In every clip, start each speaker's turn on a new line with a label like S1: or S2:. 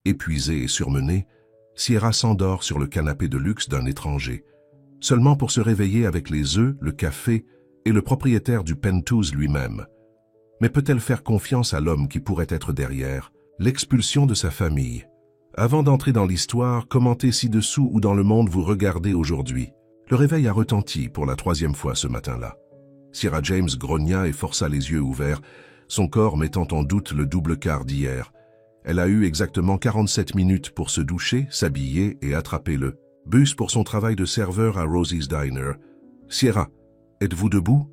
S1: Épuisée et surmenée, Sierra s'endort sur le canapé de luxe d'un étranger, seulement pour se réveiller avec les œufs, le café et le propriétaire du penthouse lui-même. Mais peut-elle faire confiance à l'homme qui pourrait être derrière l'expulsion de sa famille? Avant d'entrer dans l'histoire, commentez ci-dessous où dans le monde vous regardez aujourd'hui. Le réveil a retenti pour la 3e fois ce matin-là. Sierra James grogna et força les yeux ouverts, son corps mettant en doute le double quart d'hier. Elle a eu exactement 47 minutes pour se doucher, s'habiller et attraper le bus pour son travail de serveur à Rosie's Diner. « Sierra, êtes-vous debout ?»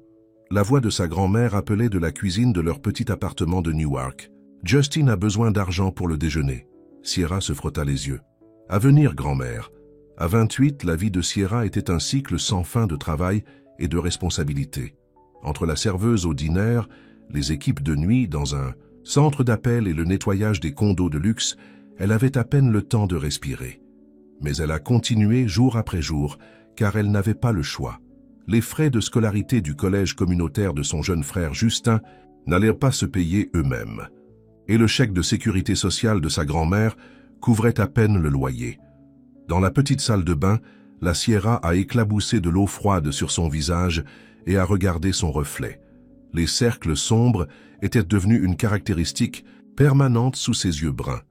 S1: La voix de sa grand-mère appelait de la cuisine de leur petit appartement de Newark. « Justin a besoin d'argent pour le déjeuner. » Sierra se frotta les yeux. « À venir, grand-mère. » À 28, la vie de Sierra était un cycle sans fin de travail et de responsabilités. Entre la serveuse au dîner, les équipes de nuit dans un centre d'appel et le nettoyage des condos de luxe, elle avait à peine le temps de respirer. Mais elle a continué jour après jour, car elle n'avait pas le choix. Les frais de scolarité du collège communautaire de son jeune frère Justin n'allaient pas se payer eux-mêmes. Et le chèque de sécurité sociale de sa grand-mère couvrait à peine le loyer. Dans la petite salle de bain, la Sierra a éclaboussé de l'eau froide sur son visage et a regardé son reflet. Les cercles sombres étaient devenus une caractéristique permanente sous ses yeux bruns.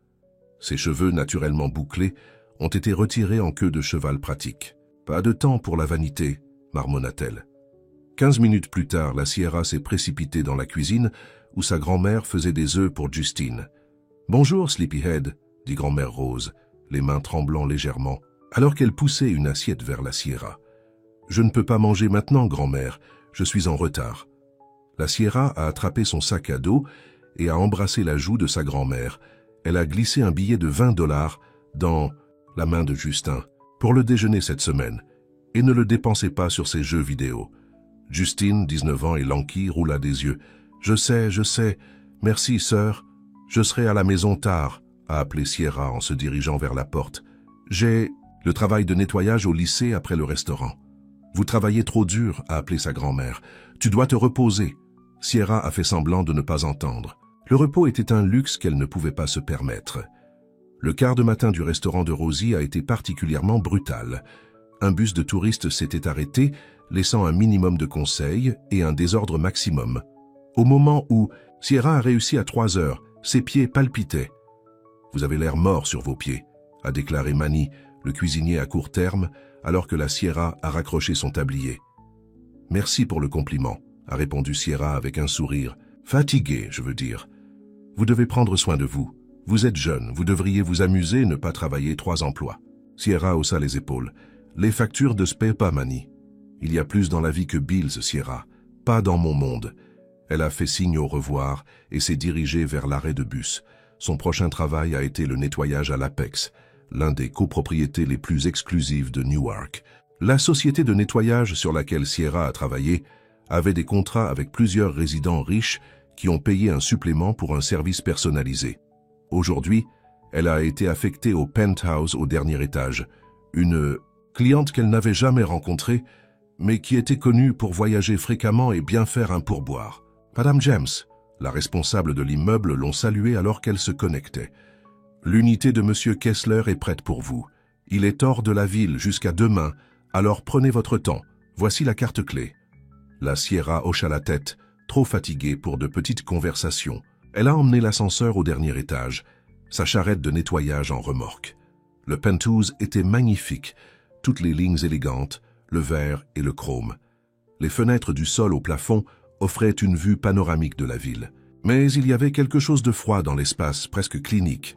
S1: Ses cheveux naturellement bouclés ont été retirés en queue de cheval pratique. « Pas de temps pour la vanité », marmonna-t-elle. 15 minutes plus tard, la Sierra s'est précipitée dans la cuisine où sa grand-mère faisait des œufs pour Justine. « Bonjour, Sleepyhead », dit grand-mère Rose, les mains tremblant légèrement, alors qu'elle poussait une assiette vers la Sierra. « Je ne peux pas manger maintenant, grand-mère, je suis en retard. » La Sierra a attrapé son sac à dos et a embrassé la joue de sa grand-mère. Elle a glissé un billet de $20 dans la main de Justin pour le déjeuner cette semaine et ne le dépensez pas sur ses jeux vidéo. Justine, 19 ans et lanky, roula des yeux. « Je sais, merci, sœur. Je serai à la maison tard », a appelé Sierra en se dirigeant vers la porte. « J'ai le travail de nettoyage au lycée après le restaurant. »« Vous travaillez trop dur », a appelé sa grand-mère. « Tu dois te reposer. » Sierra a fait semblant de ne pas entendre. Le repos était un luxe qu'elle ne pouvait pas se permettre. Le quart de matin du restaurant de Rosie a été particulièrement brutal. Un bus de touristes s'était arrêté, laissant un minimum de conseils et un désordre maximum. Au moment où Sierra a réussi à 3 heures, ses pieds palpitaient. « Vous avez l'air mort sur vos pieds », a déclaré Manny, le cuisinier à court terme, alors que la Sierra a raccroché son tablier. « Merci pour le compliment », a répondu Sierra avec un sourire. « Fatigué, je veux dire. Vous devez prendre soin de vous. Vous êtes jeune, vous devriez vous amuser et ne pas travailler 3 emplois. » Sierra haussa les épaules. « Les factures ne se paient pas, Manny. Il y a plus dans la vie que Bills, Sierra. Pas dans mon monde. » Elle a fait signe au revoir et s'est dirigée vers l'arrêt de bus. Son prochain travail a été le nettoyage à l'Apex, l'un des copropriétés les plus exclusives de Newark. La société de nettoyage sur laquelle Sierra a travaillé avait des contrats avec plusieurs résidents riches qui ont payé un supplément pour un service personnalisé. Aujourd'hui, elle a été affectée au penthouse au dernier étage, une cliente qu'elle n'avait jamais rencontrée, mais qui était connue pour voyager fréquemment et bien faire un pourboire. Madame James, la responsable de l'immeuble, l'ont saluée alors qu'elle se connectait. « L'unité de Monsieur Kessler est prête pour vous. Il est hors de la ville jusqu'à demain, alors prenez votre temps. Voici la carte clé. » La Sierra hocha la tête, trop fatiguée pour de petites conversations. Elle a emmené l'ascenseur au dernier étage, sa charrette de nettoyage en remorque. Le penthouse était magnifique, toutes les lignes élégantes, le vert et le chrome. Les fenêtres du sol au plafond offraient une vue panoramique de la ville. Mais il y avait quelque chose de froid dans l'espace, presque clinique.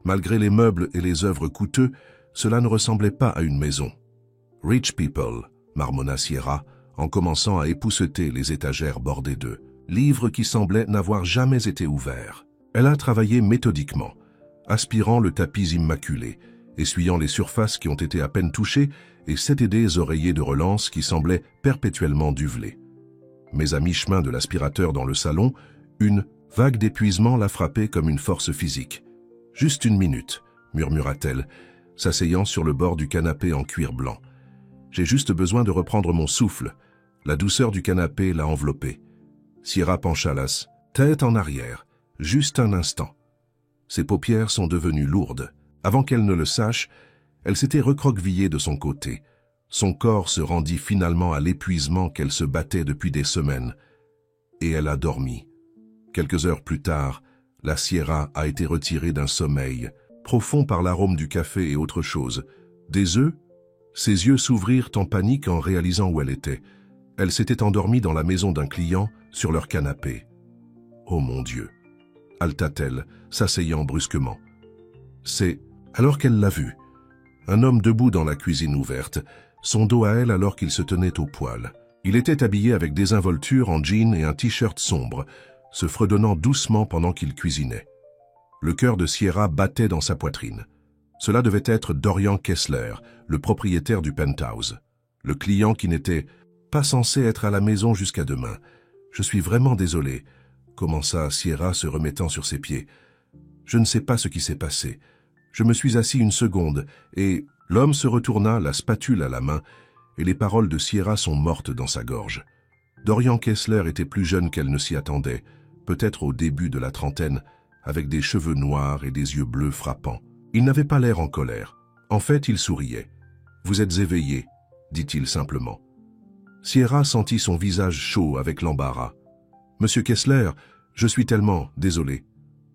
S1: Malgré les meubles et les œuvres coûteux, cela ne ressemblait pas à une maison. « Rich people », marmonna Sierra, en commençant à épousseter les étagères bordées d'eux, livres qui semblaient n'avoir jamais été ouverts. Elle a travaillé méthodiquement, aspirant le tapis immaculé, essuyant les surfaces qui ont été à peine touchées et s'était des oreillers de relance qui semblaient perpétuellement duvelés. Mais à mi-chemin de l'aspirateur dans le salon, une vague d'épuisement l'a frappée comme une force physique. « Juste 1 minute », murmura-t-elle, s'asseyant sur le bord du canapé en cuir blanc. « J'ai juste besoin de reprendre mon souffle. » La douceur du canapé l'a enveloppée. Sierra pencha la tête en arrière, juste un instant. Ses paupières sont devenues lourdes. Avant qu'elle ne le sache, elle s'était recroquevillée de son côté. Son corps se rendit finalement à l'épuisement qu'elle se battait depuis des semaines. Et elle a dormi. Quelques heures plus tard, la Sierra a été retirée d'un sommeil, profond par l'arôme du café et autre chose. Des œufs? Ses yeux s'ouvrirent en panique en réalisant où elle était. Elle s'était endormie dans la maison d'un client, sur leur canapé. « Oh mon Dieu !» halta-t-elle, s'asseyant brusquement. C'est alors qu'elle l'a vu. Un homme debout dans la cuisine ouverte, son dos à elle alors qu'il se tenait au poêle. Il était habillé avec désinvolture en jean et un t-shirt sombre, se fredonnant doucement pendant qu'il cuisinait. Le cœur de Sierra battait dans sa poitrine. Cela devait être Dorian Kessler, le propriétaire du penthouse. Le client qui n'était pas censé être à la maison jusqu'à demain. « Je suis vraiment désolé », commença Sierra se remettant sur ses pieds. « Je ne sais pas ce qui s'est passé. Je me suis assis une seconde et l'homme se retourna, la spatule à la main, et les paroles de Sierra sont mortes dans sa gorge. Dorian Kessler était plus jeune qu'elle ne s'y attendait, peut-être au début de la trentaine, avec des cheveux noirs et des yeux bleus frappants. Il n'avait pas l'air en colère. En fait, il souriait. « Vous êtes éveillé », dit-il simplement. Sierra sentit son visage chaud avec l'embarras. « Monsieur Kessler, je suis tellement désolé.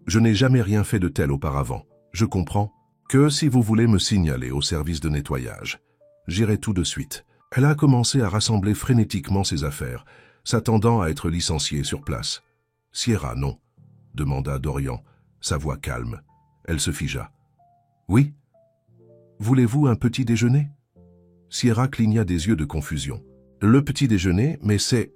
S1: Je n'ai jamais rien fait de tel auparavant. Je comprends que si vous voulez me signaler au service de nettoyage, j'irai tout de suite. » Elle a commencé à rassembler frénétiquement ses affaires, s'attendant à être licenciée sur place. « Sierra, non ?» demanda Dorian, sa voix calme. Elle se figea. « Oui ? Voulez-vous un petit déjeuner ?» Sierra cligna des yeux de confusion. « Le petit déjeuner, mais c'est... »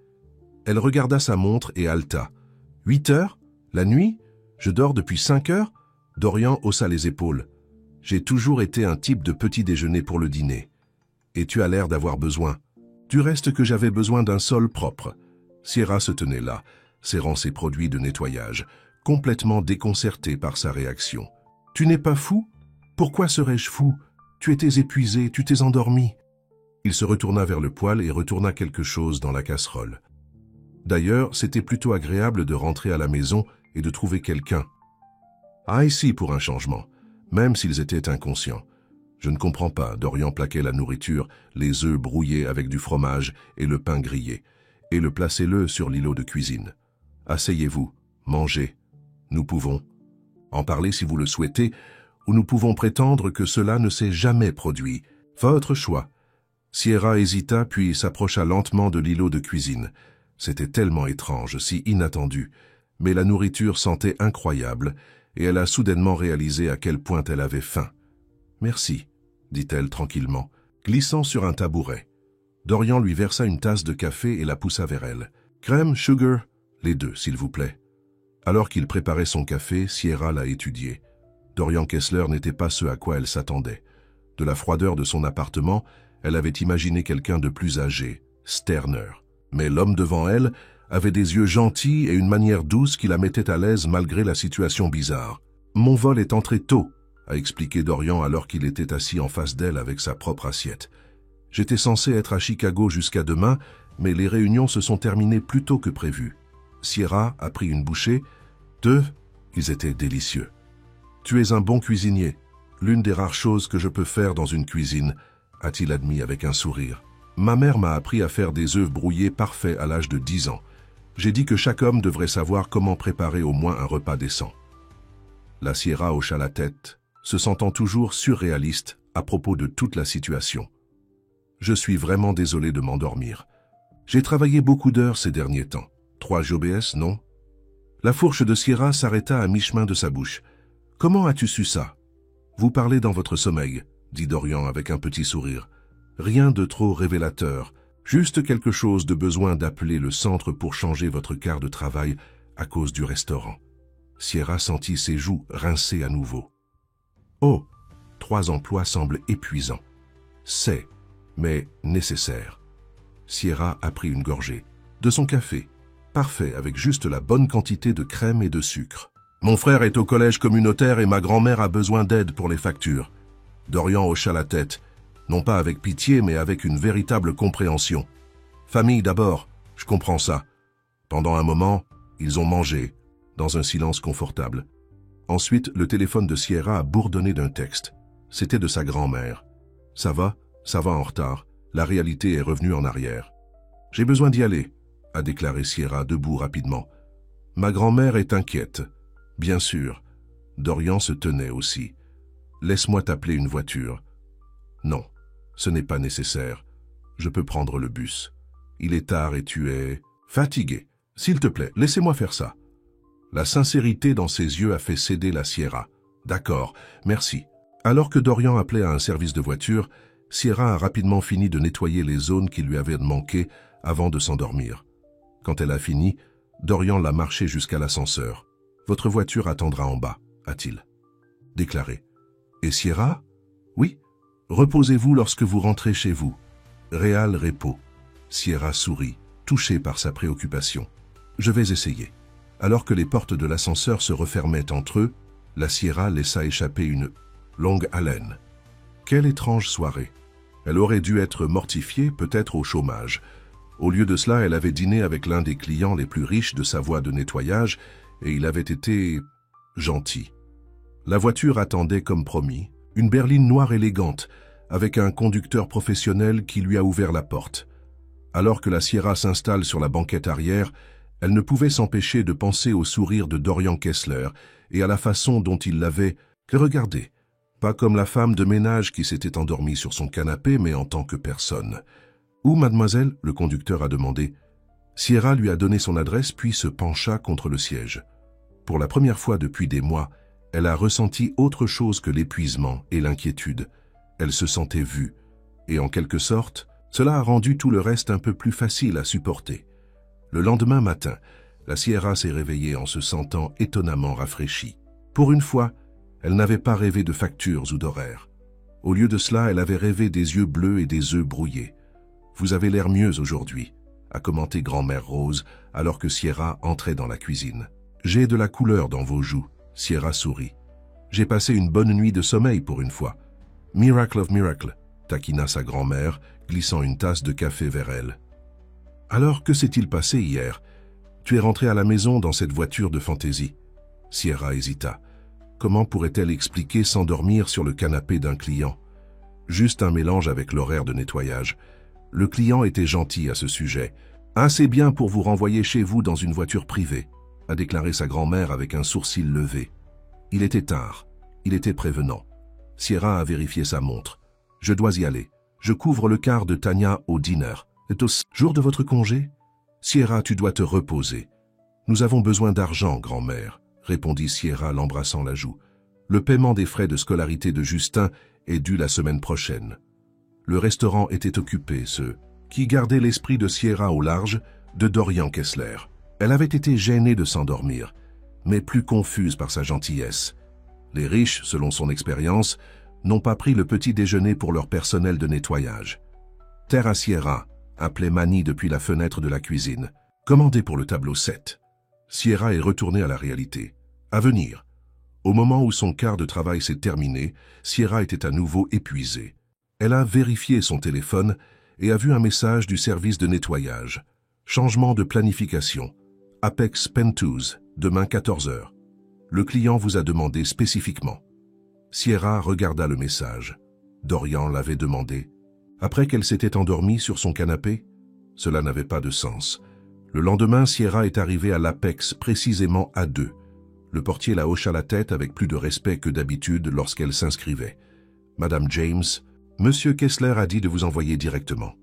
S1: Elle regarda sa montre et haleta. « 8 heures ? La nuit ? Je dors depuis 5 heures ?» Dorian haussa les épaules. « J'ai toujours été un type de petit déjeuner pour le dîner. Et tu as l'air d'avoir besoin. Du reste que j'avais besoin d'un sol propre. » Sierra se tenait là, serrant ses produits de nettoyage, complètement déconcertée par sa réaction. « Tu n'es pas fou ? Pourquoi serais-je fou ? Tu étais épuisé, tu t'es endormi. » Il se retourna vers le poêle et retourna quelque chose dans la casserole. D'ailleurs, c'était plutôt agréable de rentrer à la maison et de trouver quelqu'un. Ah, ici pour un changement, même s'ils étaient inconscients. Je ne comprends pas, Dorian plaquait la nourriture, les œufs brouillés avec du fromage et le pain grillé, et le placez-le sur l'îlot de cuisine. Asseyez-vous, mangez. Nous pouvons en parler si vous le souhaitez, ou nous pouvons prétendre que cela ne s'est jamais produit. Votre choix. Sierra hésita puis s'approcha lentement de l'îlot de cuisine. C'était tellement étrange, si inattendu, mais la nourriture sentait incroyable, et elle a soudainement réalisé à quel point elle avait faim. « Merci », dit-elle tranquillement, glissant sur un tabouret. Dorian lui versa une tasse de café et la poussa vers elle. « Crème, sugar, les deux, s'il vous plaît. » Alors qu'il préparait son café, Sierra l'a étudié. Dorian Kessler n'était pas ce à quoi elle s'attendait. De la froideur de son appartement, elle avait imaginé quelqu'un de plus âgé, Sterner. Mais l'homme devant elle avait des yeux gentils et une manière douce qui la mettait à l'aise malgré la situation bizarre. « Mon vol est entré tôt », a expliqué Dorian alors qu'il était assis en face d'elle avec sa propre assiette. « J'étais censé être à Chicago jusqu'à demain, mais les réunions se sont terminées plus tôt que prévu. » Sierra a pris une bouchée. Ils étaient délicieux. « Tu es un bon cuisinier, l'une des rares choses que je peux faire dans une cuisine, » a-t-il admis avec un sourire. « Ma mère m'a appris à faire des œufs brouillés parfaits à l'âge de 10 ans. J'ai dit que chaque homme devrait savoir comment préparer au moins un repas décent. » La Sierra hocha la tête, se sentant toujours surréaliste à propos de toute la situation. « Je suis vraiment désolé de m'endormir. J'ai travaillé beaucoup d'heures ces derniers temps. 3 JOBS, non ?» La fourche de Sierra s'arrêta à mi-chemin de sa bouche. « Comment as-tu su ça ?»« Vous parlez dans votre sommeil, » dit Dorian avec un petit sourire. « Rien de trop révélateur, juste quelque chose de besoin d'appeler le centre pour changer votre quart de travail à cause du restaurant. » Sierra sentit ses joues rincer à nouveau. « Oh, 3 emplois semblent épuisants. C'est, mais nécessaire. » Sierra a pris une gorgée. De son café, parfait avec juste la bonne quantité de crème et de sucre. « Mon frère est au collège communautaire et ma grand-mère a besoin d'aide pour les factures. » Dorian hocha la tête, non pas avec pitié mais avec une véritable compréhension. « Famille d'abord, je comprends ça. » Pendant un moment, ils ont mangé, dans un silence confortable. Ensuite, le téléphone de Sierra a bourdonné d'un texte. C'était de sa grand-mère. Ça va en retard. La réalité est revenue en arrière. J'ai besoin d'y aller, a déclaré Sierra debout rapidement. Ma grand-mère est inquiète. Bien sûr. Dorian se tenait aussi. Laisse-moi t'appeler une voiture. Non, ce n'est pas nécessaire. Je peux prendre le bus. Il est tard et tu es fatigué. S'il te plaît, laissez-moi faire ça. La sincérité dans ses yeux a fait céder la Sierra. D'accord, merci. Alors que Dorian appelait à un service de voiture, Sierra a rapidement fini de nettoyer les zones qui lui avaient manqué avant de s'endormir. Quand elle a fini, Dorian l'a marché jusqu'à l'ascenseur. « Votre voiture attendra en bas », a-t-il déclaré. « Et Sierra ?»« Oui. Reposez-vous lorsque vous rentrez chez vous. Réal repos. » Sierra sourit, touchée par sa préoccupation. « Je vais essayer. » Alors que les portes de l'ascenseur se refermaient entre eux, la Sierra laissa échapper une longue haleine. Quelle étrange soirée. Elle aurait dû être mortifiée, peut-être au chômage. Au lieu de cela, elle avait dîné avec l'un des clients les plus riches de sa voie de nettoyage et il avait été gentil. La voiture attendait comme promis, une berline noire élégante, avec un conducteur professionnel qui lui a ouvert la porte. Alors que la Sierra s'installe sur la banquette arrière, elle ne pouvait s'empêcher de penser au sourire de Dorian Kessler et à la façon dont il l'avait regardé. Pas comme la femme de ménage qui s'était endormie sur son canapé, mais en tant que personne. « Où, mademoiselle ?» le conducteur a demandé. Sierra lui a donné son adresse puis se pencha contre le siège. Pour la première fois depuis des mois, elle a ressenti autre chose que l'épuisement et l'inquiétude. Elle se sentait vue. Et en quelque sorte, cela a rendu tout le reste un peu plus facile à supporter. Le lendemain matin, la Sierra s'est réveillée en se sentant étonnamment rafraîchie. Pour une fois, elle n'avait pas rêvé de factures ou d'horaires. Au lieu de cela, elle avait rêvé des yeux bleus et des œufs brouillés. « Vous avez l'air mieux aujourd'hui », a commenté grand-mère Rose alors que Sierra entrait dans la cuisine. « J'ai de la couleur dans vos joues », Sierra sourit. « J'ai passé une bonne nuit de sommeil pour une fois. »« Miracle of miracle », taquina sa grand-mère, glissant une tasse de café vers elle. « Alors, que s'est-il passé hier? Tu es rentré à la maison dans cette voiture de fantaisie. » Sierra hésita. Comment pourrait-elle expliquer s'endormir sur le canapé d'un client? Juste un mélange avec l'horaire de nettoyage. Le client était gentil à ce sujet. « Assez bien pour vous renvoyer chez vous dans une voiture privée », a déclaré sa grand-mère avec un sourcil levé. Il était tard. Il était prévenant. Sierra a vérifié sa montre. « Je dois y aller. Je couvre le quart de Tania au dîner. C'est au jour de votre congé? Sierra, tu dois te reposer. Nous avons besoin d'argent, grand-mère, répondit Sierra l'embrassant la joue. Le paiement des frais de scolarité de Justin est dû la semaine prochaine. Le restaurant était occupé, qui gardait l'esprit de Sierra au large, de Dorian Kessler. Elle avait été gênée de s'endormir, mais plus confuse par sa gentillesse. Les riches, selon son expérience, n'ont pas pris le petit déjeuner pour leur personnel de nettoyage. « Terre à Sierra », appelait Manny depuis la fenêtre de la cuisine. « Commandez pour le tableau 7. » Sierra est retournée à la réalité. À venir. Au moment où son quart de travail s'est terminé, Sierra était à nouveau épuisée. Elle a vérifié son téléphone et a vu un message du service de nettoyage. Changement de planification. Apex Pentouz, demain 14 h. Le client vous a demandé spécifiquement. Sierra regarda le message. Dorian l'avait demandé. Après qu'elle s'était endormie sur son canapé, cela n'avait pas de sens. Le lendemain, Sierra est arrivée à l'Apex précisément à 2. Le portier la hocha la tête avec plus de respect que d'habitude lorsqu'elle s'inscrivait. « Madame James, Monsieur Kessler a dit de vous envoyer directement. »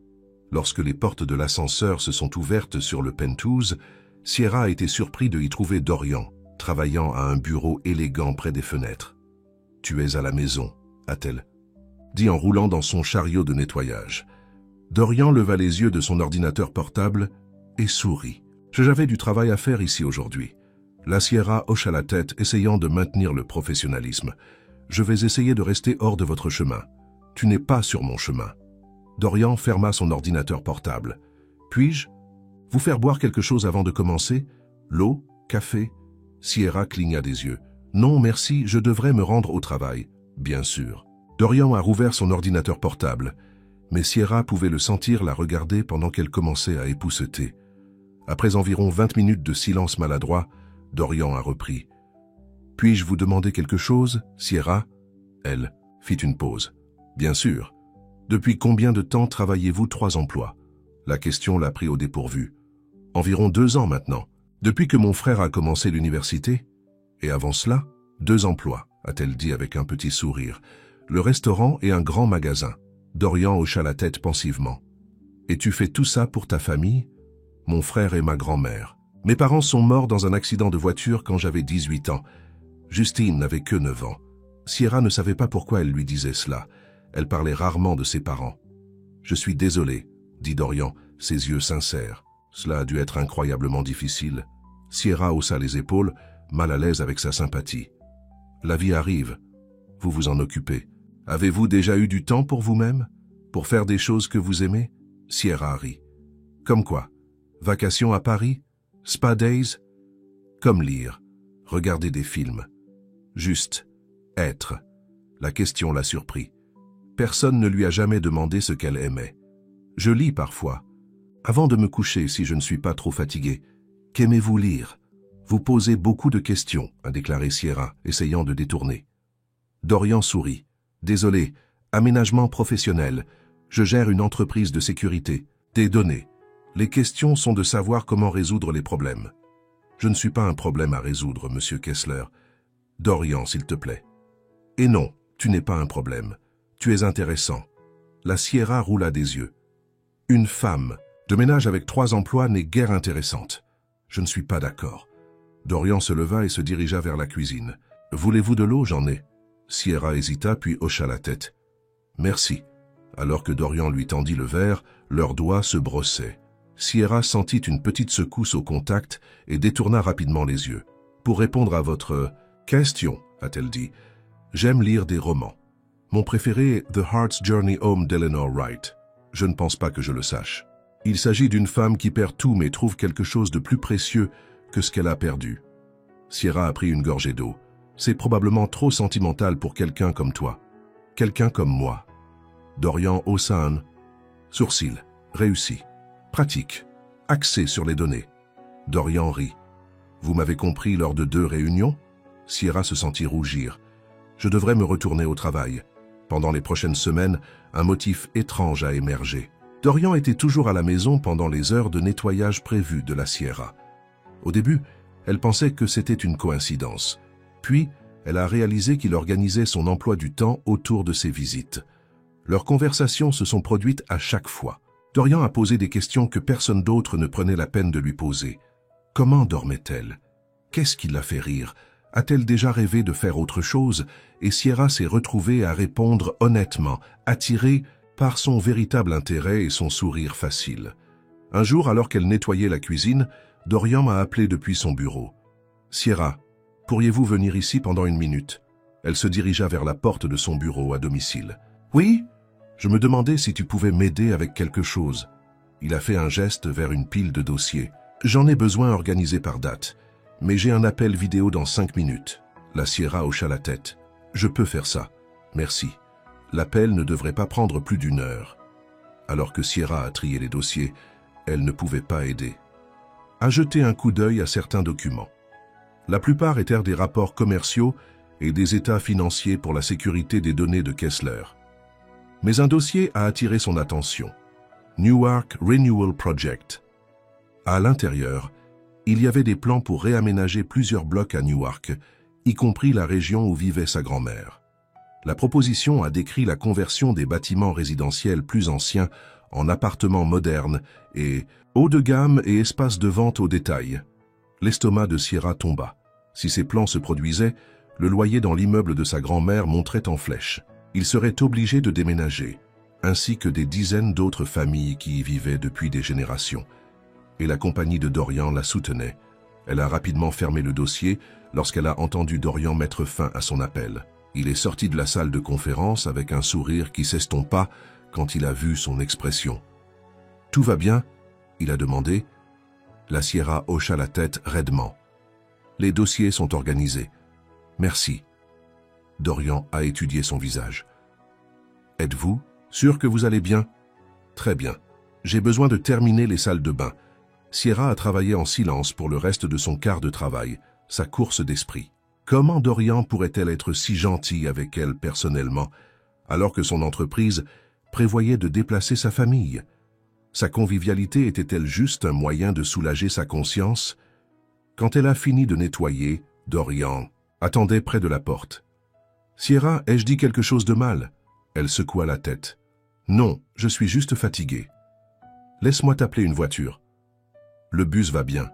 S1: Lorsque les portes de l'ascenseur se sont ouvertes sur le Pentouz, Sierra a été surpris de y trouver Dorian, travaillant à un bureau élégant près des fenêtres. « Tu es à la maison, a-t-elle dit en roulant dans son chariot de nettoyage. Dorian leva les yeux de son ordinateur portable et sourit. « J'avais du travail à faire ici aujourd'hui. » La Sierra hocha la tête, essayant de maintenir le professionnalisme. « Je vais essayer de rester hors de votre chemin. Tu n'es pas sur mon chemin. » Dorian ferma son ordinateur portable. « Puis-je vous faire boire quelque chose avant de commencer? L'eau? Café ?» Sierra cligna des yeux. « Non, merci, je devrais me rendre au travail. » « Bien sûr. » Dorian a rouvert son ordinateur portable, mais Sierra pouvait le sentir la regarder pendant qu'elle commençait à épousseter. Après environ 20 minutes de silence maladroit, Dorian a repris. « Puis-je vous demander quelque chose, Sierra? Elle fit une pause. Bien sûr. Depuis combien de temps travaillez-vous 3 emplois? La question l'a pris au dépourvu. Environ 2 ans maintenant. Depuis que mon frère a commencé l'université? Et avant cela, 2 emplois, a-t-elle dit avec un petit sourire. Le restaurant et un grand magasin. Dorian hocha la tête pensivement. Et tu fais tout ça pour ta famille? Mon frère et ma grand-mère. Mes parents sont morts dans un accident de voiture quand j'avais 18 ans. Justine n'avait que 9 ans. Sierra ne savait pas pourquoi elle lui disait cela. Elle parlait rarement de ses parents. « Je suis désolé », dit Dorian, ses yeux sincères. Cela a dû être incroyablement difficile. Sierra haussa les épaules, mal à l'aise avec sa sympathie. « La vie arrive. Vous vous en occupez. Avez-vous déjà eu du temps pour vous-même? Pour faire des choses que vous aimez ?» Sierra rit. « Comme quoi? Vacations à Paris? Spa days? Comme lire, regarder des films. Juste être. » La question l'a surpris. Personne ne lui a jamais demandé ce qu'elle aimait. « Je lis parfois. Avant de me coucher, si je ne suis pas trop fatigué. Qu'aimez-vous lire? Vous posez beaucoup de questions, » a déclaré Sierra, essayant de détourner. Dorian sourit. « Désolé, aménagement professionnel. Je gère une entreprise de sécurité. Des données. Les questions sont de savoir comment résoudre les problèmes. » « Je ne suis pas un problème à résoudre, monsieur Kessler. Dorian, s'il te plaît. »« Et non, tu n'es pas un problème. Tu es intéressant. » La Sierra roula des yeux. « Une femme de ménage avec 3 emplois n'est guère intéressante. Je ne suis pas d'accord. » Dorian se leva et se dirigea vers la cuisine. « Voulez-vous de l'eau? J'en ai. » Sierra hésita puis hocha la tête. « Merci. » Alors que Dorian lui tendit le verre, leurs doigts se brossaient. Sierra sentit une petite secousse au contact et détourna rapidement les yeux. « Pour répondre à votre question, » a-t-elle dit, « j'aime lire des romans. Mon préféré est The Heart's Journey Home d'Eleanor Wright. Je ne pense pas que je le sache. Il s'agit d'une femme qui perd tout mais trouve quelque chose de plus précieux que ce qu'elle a perdu. » Sierra a pris une gorgée d'eau. « C'est probablement trop sentimental pour quelqu'un comme toi. Quelqu'un comme moi. » Dorian haussa un sourcil. Réussi. Pratique. Axé sur les données. Dorian rit. « Vous m'avez compris lors de 2 réunions ?» Sierra se sentit rougir. « Je devrais me retourner au travail. » Pendant les prochaines semaines, un motif étrange a émergé. Dorian était toujours à la maison pendant les heures de nettoyage prévues de la Sierra. Au début, elle pensait que c'était une coïncidence. Puis, elle a réalisé qu'il organisait son emploi du temps autour de ses visites. Leurs conversations se sont produites à chaque fois. Dorian a posé des questions que personne d'autre ne prenait la peine de lui poser. Comment dormait-elle? Qu'est-ce qui l'a fait rire? A-t-elle déjà rêvé de faire autre chose? Et Sierra s'est retrouvée à répondre honnêtement, attirée par son véritable intérêt et son sourire facile. Un jour, alors qu'elle nettoyait la cuisine, Dorian m'a appelé depuis son bureau. « Sierra, pourriez-vous venir ici pendant 1 minute ?» Elle se dirigea vers la porte de son bureau à domicile. « Oui? Je me demandais si tu pouvais m'aider avec quelque chose. » Il a fait un geste vers une pile de dossiers. « J'en ai besoin organisé par date, mais j'ai un appel vidéo dans 5 minutes. » La Sierra hocha la tête. « Je peux faire ça. Merci. » L'appel ne devrait pas prendre plus d'1 heure. Alors que Sierra a trié les dossiers, elle ne pouvait pas aider. A jeté un coup d'œil à certains documents. La plupart étaient des rapports commerciaux et des états financiers pour la sécurité des données de Kessler. Mais un dossier a attiré son attention. Newark Renewal Project. À l'intérieur, il y avait des plans pour réaménager plusieurs blocs à Newark, y compris la région où vivait sa grand-mère. La proposition a décrit la conversion des bâtiments résidentiels plus anciens en appartements modernes et haut de gamme et espaces de vente au détail. L'estomac de Sierra tomba. Si ces plans se produisaient, le loyer dans l'immeuble de sa grand-mère monterait en flèche. Il serait obligé de déménager, ainsi que des dizaines d'autres familles qui y vivaient depuis des générations. Et la compagnie de Dorian la soutenait. Elle a rapidement fermé le dossier lorsqu'elle a entendu Dorian mettre fin à son appel. Il est sorti de la salle de conférence avec un sourire qui s'estompa quand il a vu son expression. « Tout va bien ?» il a demandé. La Sierra hocha la tête raidement. « Les dossiers sont organisés. Merci. » Dorian a étudié son visage. « Êtes-vous sûr que vous allez bien? » « Très bien. J'ai besoin de terminer les salles de bain. » Sierra a travaillé en silence pour le reste de son quart de travail, sa course d'esprit. Comment Dorian pourrait-elle être si gentille avec elle personnellement, alors que son entreprise prévoyait de déplacer sa famille? Sa convivialité était-elle juste un moyen de soulager sa conscience? Quand elle a fini de nettoyer, Dorian attendait près de la porte. « Sierra, ai-je dit quelque chose de mal ?» Elle secoua la tête. « Non, je suis juste fatiguée. Laisse-moi t'appeler une voiture. » « Le bus va bien. »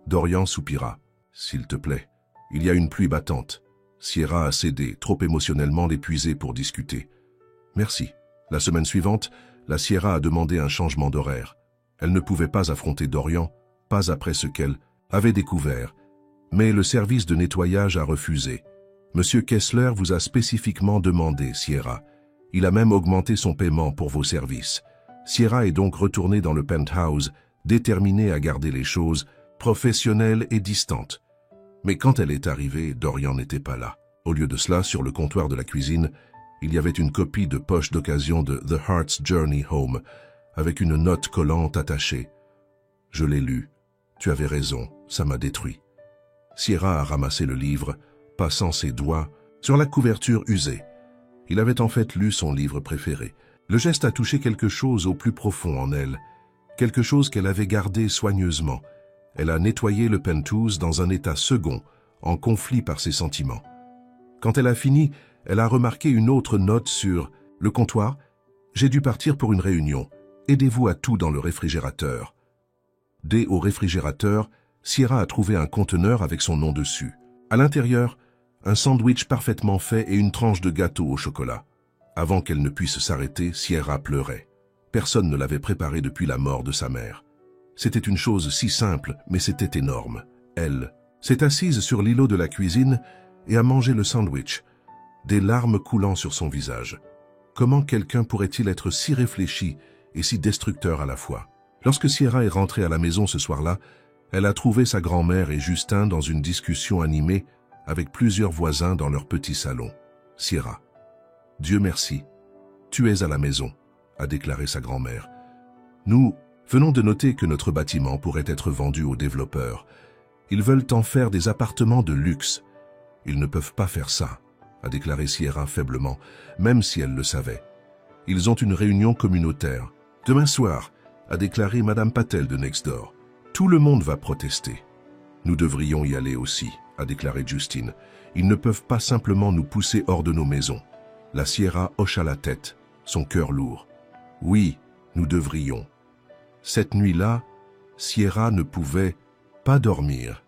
S1: Dorian soupira. « S'il te plaît. » Il y a une pluie battante. Sierra a cédé, trop émotionnellement l'épuisée pour discuter. « Merci. » La semaine suivante, la Sierra a demandé un changement d'horaire. Elle ne pouvait pas affronter Dorian, pas après ce qu'elle avait découvert. Mais le service de nettoyage a refusé. « Monsieur Kessler vous a spécifiquement demandé, Sierra. Il a même augmenté son paiement pour vos services. » Sierra est donc retournée dans le penthouse, déterminée à garder les choses professionnelles et distantes. Mais quand elle est arrivée, Dorian n'était pas là. Au lieu de cela, sur le comptoir de la cuisine, il y avait une copie de poche d'occasion de The Heart's Journey Home, avec une note collante attachée. Je l'ai lu. Tu avais raison, ça m'a détruit. Sierra a ramassé le livre, passant ses doigts sur la couverture usée. Il avait en fait lu son livre préféré. Le geste a touché quelque chose au plus profond en elle, quelque chose qu'elle avait gardé soigneusement. Elle a nettoyé le penthouse dans un état second, en conflit par ses sentiments. Quand elle a fini, elle a remarqué une autre note sur le comptoir. « J'ai dû partir pour une réunion. Aidez-vous à tout dans le réfrigérateur. » Dès au réfrigérateur, Sierra a trouvé un conteneur avec son nom dessus. À l'intérieur, un sandwich parfaitement fait et une tranche de gâteau au chocolat. Avant qu'elle ne puisse s'arrêter, Sierra pleurait. Personne ne l'avait préparé depuis la mort de sa mère. C'était une chose si simple, mais c'était énorme. Elle s'est assise sur l'îlot de la cuisine et a mangé le sandwich, des larmes coulant sur son visage. Comment quelqu'un pourrait-il être si réfléchi et si destructeur à la fois? Lorsque Sierra est rentrée à la maison ce soir-là, elle a trouvé sa grand-mère et Justin dans une discussion animée avec plusieurs voisins dans leur petit salon. Sierra. « Dieu merci, tu es à la maison », a déclaré sa grand-mère. « Nous venons de noter que notre bâtiment pourrait être vendu aux développeurs. Ils veulent en faire des appartements de luxe. Ils ne peuvent pas faire ça, » a déclaré Sierra faiblement, même si elle le savait. « Ils ont une réunion communautaire. Demain soir, » a déclaré Madame Patel de Nextdoor. « Tout le monde va protester. »« Nous devrions y aller aussi, » a déclaré Justine. « Ils ne peuvent pas simplement nous pousser hors de nos maisons. » La Sierra hocha la tête, son cœur lourd. « Oui, nous devrions. » Cette nuit-là, Sierra ne pouvait pas dormir.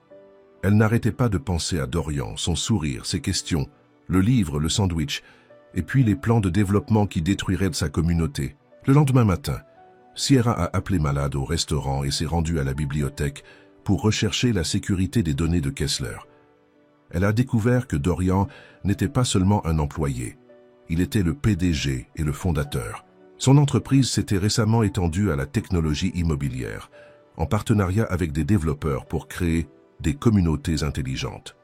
S1: Elle n'arrêtait pas de penser à Dorian, son sourire, ses questions, le livre, le sandwich, et puis les plans de développement qui détruiraient de sa communauté. Le lendemain matin, Sierra a appelé malade au restaurant et s'est rendue à la bibliothèque pour rechercher la sécurité des données de Kessler. Elle a découvert que Dorian n'était pas seulement un employé. Il était le PDG et le fondateur. Son entreprise s'était récemment étendue à la technologie immobilière, en partenariat avec des développeurs pour créer des communautés intelligentes.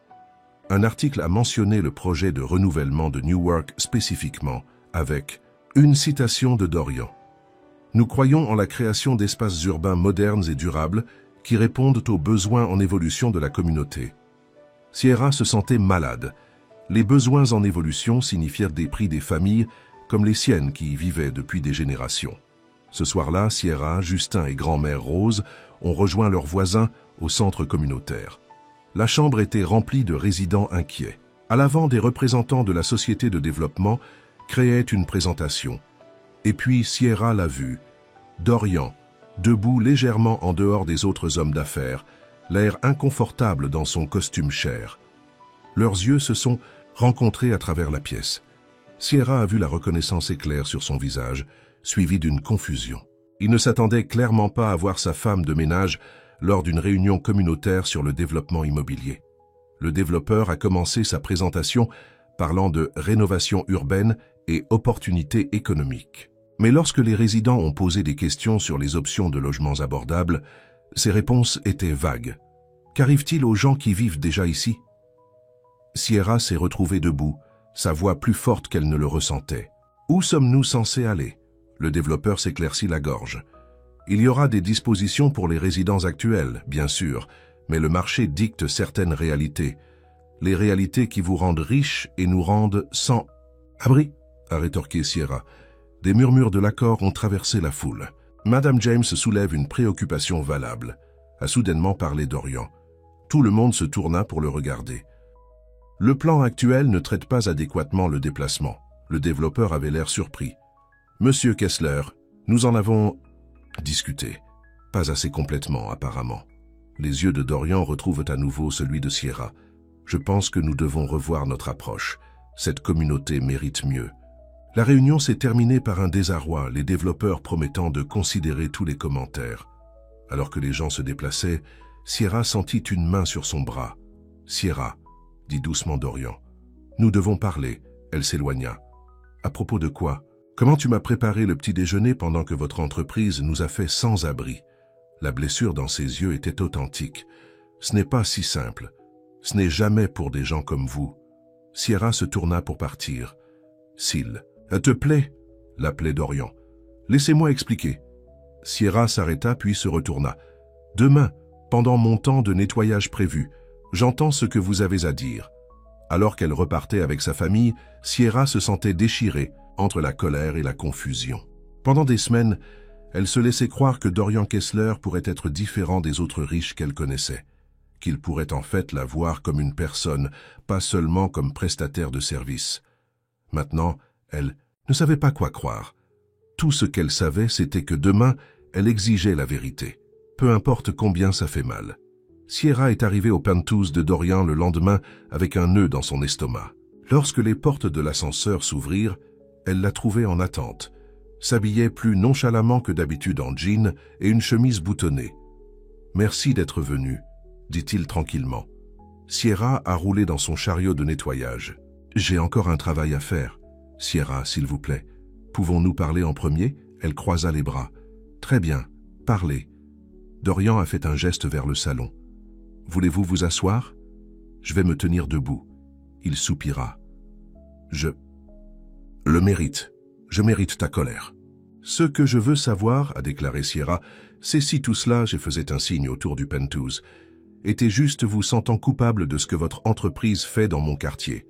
S1: Un article a mentionné le projet de renouvellement de Newark spécifiquement, avec une citation de Dorian. « Nous croyons en la création d'espaces urbains modernes et durables qui répondent aux besoins en évolution de la communauté. » Sierra se sentait malade. Les besoins en évolution signifièrent des prix des familles comme les siennes qui y vivaient depuis des générations. Ce soir-là, Sierra, Justin et grand-mère Rose ont rejoint leurs voisins au centre communautaire. La chambre était remplie de résidents inquiets. À l'avant, des représentants de la société de développement créaient une présentation. Et puis Sierra l'a vu, Dorian, debout légèrement en dehors des autres hommes d'affaires, l'air inconfortable dans son costume cher. Leurs yeux se sont rencontrés à travers la pièce. Sierra a vu la reconnaissance éclair sur son visage, suivie d'une confusion. Il ne s'attendait clairement pas à voir sa femme de ménage lors d'une réunion communautaire sur le développement immobilier. Le développeur a commencé sa présentation parlant de rénovation urbaine et opportunités économiques. Mais lorsque les résidents ont posé des questions sur les options de logements abordables, ses réponses étaient vagues. Qu'arrive-t-il aux gens qui vivent déjà ici? Sierra s'est retrouvée debout, sa voix plus forte qu'elle ne le ressentait. Où sommes-nous censés aller? Le développeur s'éclaircit la gorge. Il y aura des dispositions pour les résidents actuels, bien sûr, mais le marché dicte certaines réalités. les réalités qui vous rendent riches et nous rendent sans abri, a rétorqué Sierra. Des murmures de l'accord ont traversé la foule. Madame James soulève une préoccupation valable, a soudainement parlé Dorian. Tout le monde se tourna pour le regarder. Le plan actuel ne traite pas adéquatement le déplacement. Le développeur avait l'air surpris. Monsieur Kessler, nous en avons discuté. Pas assez complètement, apparemment. Les yeux de Dorian retrouvent à nouveau celui de Sierra. Je pense que nous devons revoir notre approche. Cette communauté mérite mieux. La réunion s'est terminée par un désarroi, les développeurs promettant de considérer tous les commentaires. Alors que les gens se déplaçaient, Sierra sentit une main sur son bras. « Sierra », dit doucement Dorian. « Nous devons parler. » Elle s'éloigna. « À propos de quoi ? Comment tu m'as préparé le petit déjeuner pendant que votre entreprise nous a fait sans abri ?» La blessure dans ses yeux était authentique. « Ce n'est pas si simple. Ce n'est jamais pour des gens comme vous. » Sierra se tourna pour partir. « S'il te plaît » l'appelait Dorian. « Laissez-moi expliquer. » Sierra s'arrêta puis se retourna. « Demain, pendant mon temps de nettoyage prévu, j'entends ce que vous avez à dire. » Alors qu'elle repartait avec sa famille, Sierra se sentait déchirée entre la colère et la confusion. Pendant des semaines, elle se laissait croire que Dorian Kessler pourrait être différent des autres riches qu'elle connaissait, qu'il pourrait en fait la voir comme une personne, pas seulement comme prestataire de service. Maintenant, elle ne savait pas quoi croire. Tout ce qu'elle savait, c'était que demain, elle exigeait la vérité. Peu importe combien ça fait mal. Sierra est arrivée au penthouse de Dorian le lendemain avec un nœud dans son estomac. Lorsque les portes de l'ascenseur s'ouvrirent, elle l'a trouvé en attente, s'habillait plus nonchalamment que d'habitude en jean et une chemise boutonnée. « Merci d'être venu », dit-il tranquillement. Sierra a roulé dans son chariot de nettoyage. « J'ai encore un travail à faire. Sierra, s'il vous plaît. Pouvons-nous parler en premier ?» Elle croisa les bras. « Très bien, parlez. » Dorian a fait un geste vers le salon. « Voulez-vous vous asseoir ? Je vais me tenir debout. » Il soupira. « Je le mérite. Je mérite ta colère. » « Ce que je veux savoir, a déclaré Sierra, c'est si tout cela, je faisais un signe autour du penthouse, était juste vous sentant coupable de ce que votre entreprise fait dans mon quartier. »«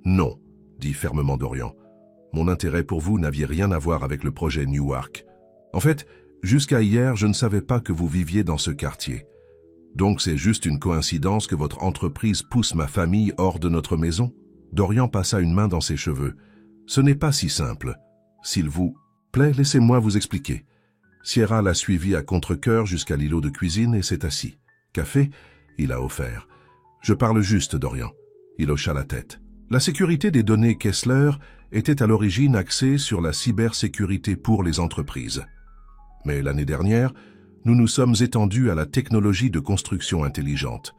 S1: Non, » dit fermement Dorian. « Mon intérêt pour vous n'avait rien à voir avec le projet Newark. En fait, jusqu'à hier, je ne savais pas que vous viviez dans ce quartier. Donc c'est juste une coïncidence que votre entreprise pousse ma famille hors de notre maison ?» Dorian passa une main dans ses cheveux. « Ce n'est pas si simple. S'il vous plaît, laissez-moi vous expliquer. » Sierra l'a suivi à contre-cœur jusqu'à l'îlot de cuisine et s'est assis. « Café ?» Il a offert. « Je parle juste, Dorian. » Il hocha la tête. La sécurité des données Kessler était à l'origine axée sur la cybersécurité pour les entreprises. Mais l'année dernière, nous nous sommes étendus à la technologie de construction intelligente.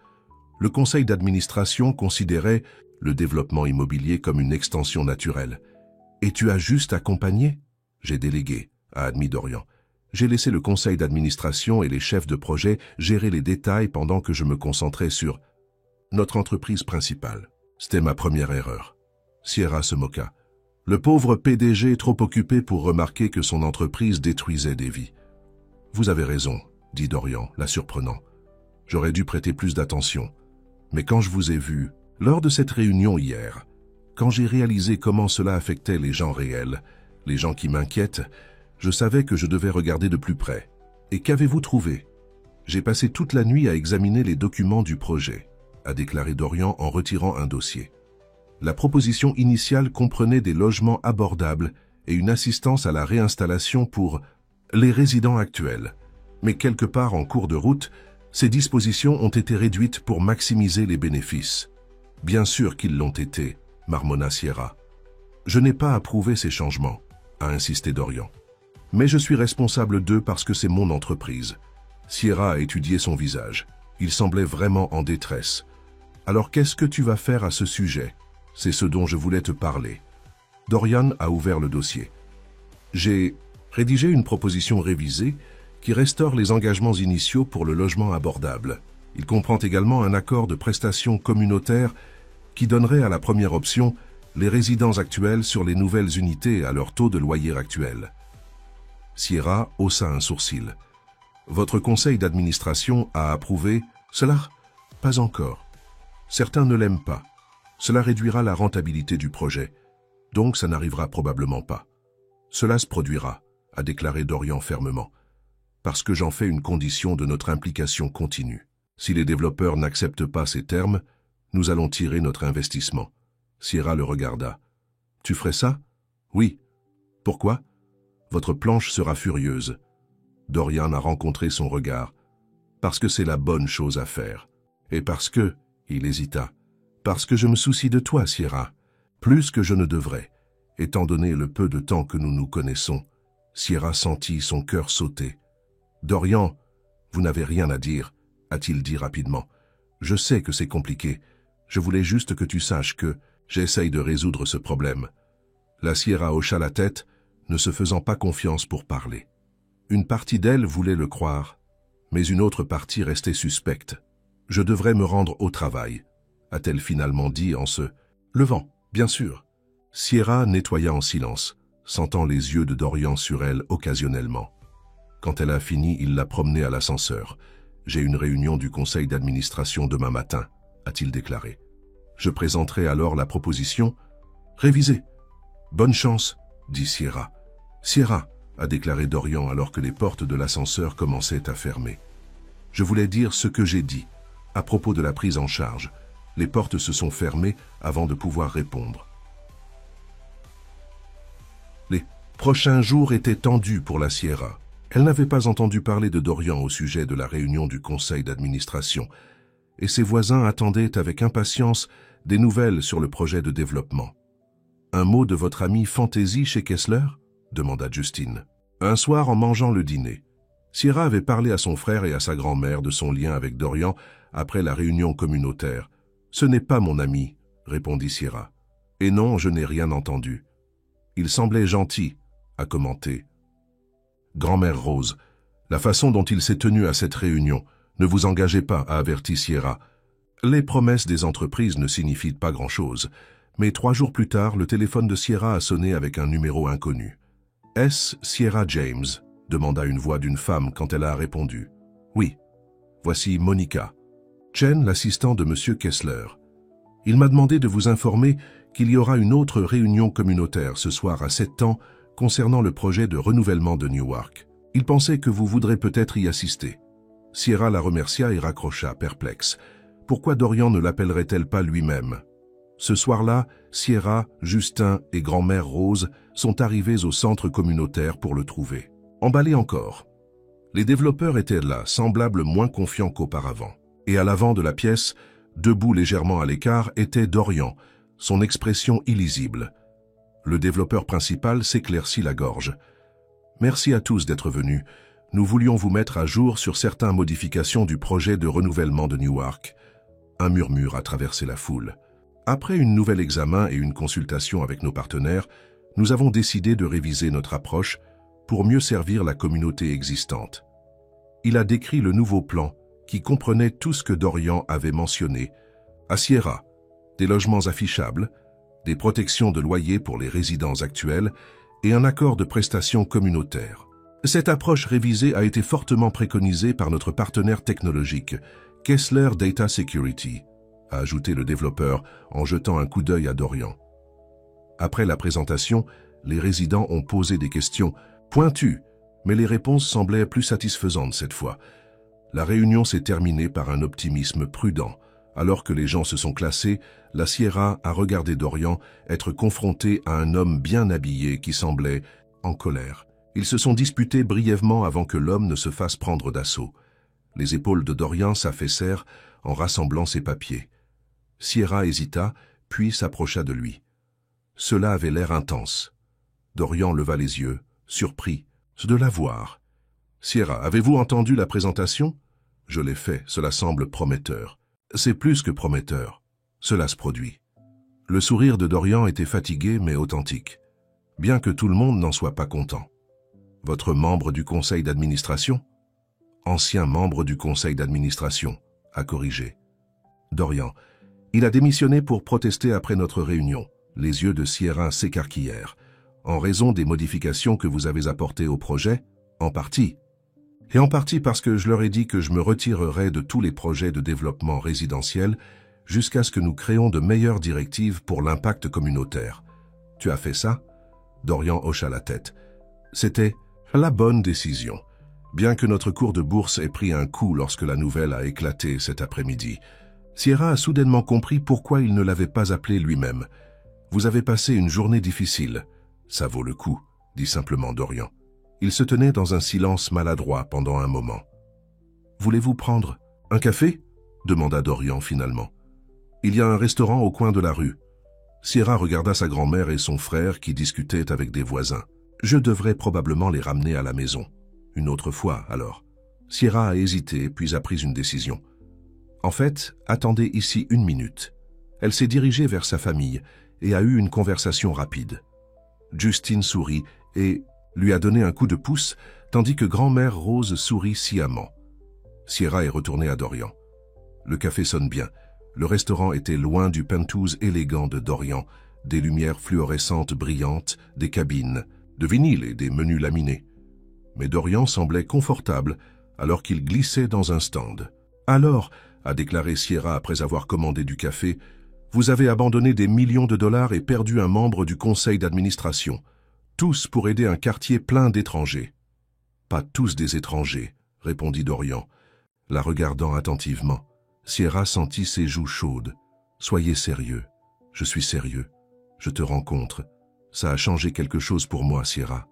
S1: Le conseil d'administration considérait le développement immobilier comme une extension naturelle. « Et tu as juste accompagné ?» « J'ai délégué, » a admis Dorian. « J'ai laissé le conseil d'administration et les chefs de projet gérer les détails pendant que je me concentrais sur notre entreprise principale. C'était ma première erreur. » Sierra se moqua. « Le pauvre PDG est trop occupé pour remarquer que son entreprise détruisait des vies. »« Vous avez raison, » dit Dorian, la surprenant. « J'aurais dû prêter plus d'attention. Mais quand je vous ai vu, lors de cette réunion hier, quand j'ai réalisé comment cela affectait les gens réels, les gens qui m'inquiètent, je savais que je devais regarder de plus près. Et qu'avez-vous trouvé ? J'ai passé toute la nuit à examiner les documents du projet, a déclaré Dorian en retirant un dossier. La proposition initiale comprenait des logements abordables et une assistance à la réinstallation pour les résidents actuels. Mais quelque part en cours de route, ces dispositions ont été réduites pour maximiser les bénéfices. Bien sûr qu'ils l'ont été, marmonna Sierra. Je n'ai pas approuvé ces changements, a insisté Dorian. Mais je suis responsable d'eux parce que c'est mon entreprise. Sierra a étudié son visage. Il semblait vraiment en détresse. Alors qu'est-ce que tu vas faire à ce sujet ? C'est ce dont je voulais te parler. Dorian a ouvert le dossier. J'ai rédigé une proposition révisée qui restaure les engagements initiaux pour le logement abordable. Il comprend également un accord de prestation communautaire qui donnerait à la première option les résidents actuels sur les nouvelles unités à leur taux de loyer actuel. Sierra haussa un sourcil. Votre conseil d'administration a approuvé cela ? Pas encore. Certains ne l'aiment pas. Cela réduira la rentabilité du projet, donc ça n'arrivera probablement pas. Cela se produira, a déclaré Dorian fermement, parce que j'en fais une condition de notre implication continue. Si les développeurs n'acceptent pas ces termes, nous allons tirer notre investissement. Sierra le regarda. Tu ferais ça? Oui. Pourquoi? Votre planche sera furieuse. Dorian a rencontré son regard. Parce que c'est la bonne chose à faire. Et parce que, il hésita, parce que je me soucie de toi, Sierra, plus que je ne devrais, étant donné le peu de temps que nous nous connaissons. Sierra sentit son cœur sauter. Dorian, vous n'avez rien à dire, a-t-il dit rapidement. Je sais que c'est compliqué. Je voulais juste que tu saches que j'essaye de résoudre ce problème. La Sierra hocha la tête, ne se faisant pas confiance pour parler. Une partie d'elle voulait le croire, mais une autre partie restait suspecte. Je devrais me rendre au travail, a-t-elle finalement dit en se levant, bien sûr. Sierra nettoya en silence, sentant les yeux de Dorian sur elle occasionnellement. Quand elle a fini, il l'a promenée à l'ascenseur. J'ai une réunion du conseil d'administration demain matin, a-t-il déclaré. Je présenterai alors la proposition. Révisée. Bonne chance, dit Sierra. Sierra, a déclaré Dorian alors que les portes de l'ascenseur commençaient à fermer. Je voulais dire ce que j'ai dit. À propos de la prise en charge, les portes se sont fermées avant de pouvoir répondre. Les prochains jours étaient tendus pour la Sierra. Elle n'avait pas entendu parler de Dorian au sujet de la réunion du conseil d'administration, et ses voisins attendaient avec impatience des nouvelles sur le projet de développement. Un mot de votre ami Fantaisie chez Kessler? Demanda Justine. Un soir, en mangeant le dîner, Sierra avait parlé à son frère et à sa grand-mère de son lien avec Dorian après la réunion communautaire. « Ce n'est pas mon ami, » répondit Sierra. « Et non, je n'ai rien entendu. »« Il semblait gentil, » a commenté. Grand-mère Rose, la façon dont il s'est tenu à cette réunion, ne vous engagez pas, a averti Sierra. Les promesses des entreprises ne signifient pas grand-chose, mais 3 jours plus tard, le téléphone de Sierra a sonné avec un numéro inconnu. « Est-ce Sierra James ?» demanda une voix d'une femme quand elle a répondu. « Oui. Voici Monica. Chen, l'assistant de M. Kessler. Il m'a demandé de vous informer qu'il y aura une autre réunion communautaire ce soir à 7 ans concernant le projet de renouvellement de Newark. Il pensait que vous voudrez peut-être y assister. » Sierra la remercia et raccrocha, perplexe. Pourquoi Dorian ne l'appellerait-elle pas lui-même? Ce soir-là, Sierra, Justin et grand-mère Rose sont arrivés au centre communautaire pour le trouver. Emballés encore. Les développeurs étaient là, semblables moins confiants qu'auparavant. Et à l'avant de la pièce, debout légèrement à l'écart, était Dorian, son expression illisible. Le développeur principal s'éclaircit la gorge. « Merci à tous d'être venus. Nous voulions vous mettre à jour sur certaines modifications du projet de renouvellement de Newark. » Un murmure a traversé la foule. Après un nouvel examen et une consultation avec nos partenaires, nous avons décidé de réviser notre approche pour mieux servir la communauté existante. Il a décrit le nouveau plan qui comprenait tout ce que Dorian avait mentionné. À Sierra, des logements affichables, des protections de loyer pour les résidents actuels et un accord de prestations communautaires. Cette approche révisée a été fortement préconisée par notre partenaire technologique, Kessler Data Security, a ajouté le développeur en jetant un coup d'œil à Dorian. Après la présentation, les résidents ont posé des questions pointues, mais les réponses semblaient plus satisfaisantes cette fois. La réunion s'est terminée par un optimisme prudent. Alors que les gens se sont classés, la Sierra a regardé Dorian être confronté à un homme bien habillé qui semblait en colère. Ils se sont disputés brièvement avant que l'homme ne se fasse prendre d'assaut. Les épaules de Dorian s'affaissèrent en rassemblant ses papiers. Sierra hésita, puis s'approcha de lui. Cela avait l'air intense. Dorian leva les yeux, surpris de la voir. « Sierra, avez-vous entendu la présentation ?»« Je l'ai fait, cela semble prometteur. » « C'est plus que prometteur. Cela se produit. » Le sourire de Dorian était fatigué mais authentique, bien que tout le monde n'en soit pas content. « Votre membre du conseil d'administration ?»« Ancien membre du conseil d'administration, » a corrigé. Dorian. « Il a démissionné pour protester après notre réunion. » Les yeux de Sierra s'écarquillèrent. « En raison des modifications que vous avez apportées au projet ?»« En partie. » Et en partie parce que je leur ai dit que je me retirerais de tous les projets de développement résidentiel jusqu'à ce que nous créions de meilleures directives pour l'impact communautaire. Tu as fait ça? Dorian hocha la tête. C'était la bonne décision. Bien que notre cours de bourse ait pris un coup lorsque la nouvelle a éclaté cet après-midi, Sierra a soudainement compris pourquoi il ne l'avait pas appelé lui-même. Vous avez passé une journée difficile. Ça vaut le coup, dit simplement Dorian. Il se tenait dans un silence maladroit pendant un moment. Voulez-vous prendre un café? Demanda Dorian finalement. Il y a un restaurant au coin de la rue. Sierra regarda sa grand-mère et son frère qui discutaient avec des voisins. Je devrais probablement les ramener à la maison. Une autre fois, alors. Sierra a hésité, puis a pris une décision. En fait, attendez ici 1 minute. Elle s'est dirigée vers sa famille et a eu une conversation rapide. Justine sourit et lui a donné un coup de pouce, tandis que grand-mère Rose sourit sciemment. Sierra est retournée à Dorian. Le café sonne bien. Le restaurant était loin du penthouse élégant de Dorian, des lumières fluorescentes brillantes, des cabines, de vinyle et des menus laminés. Mais Dorian semblait confortable alors qu'il glissait dans un stand. « Alors, a déclaré Sierra après avoir commandé du café, vous avez abandonné des millions de dollars et perdu un membre du conseil d'administration. Tous pour aider un quartier plein d'étrangers. »« Pas tous des étrangers, » répondit Dorian, la regardant attentivement. Sierra sentit ses joues chaudes. « Soyez sérieux. Je suis sérieux. Je te rencontre. Ça a changé quelque chose pour moi, Sierra.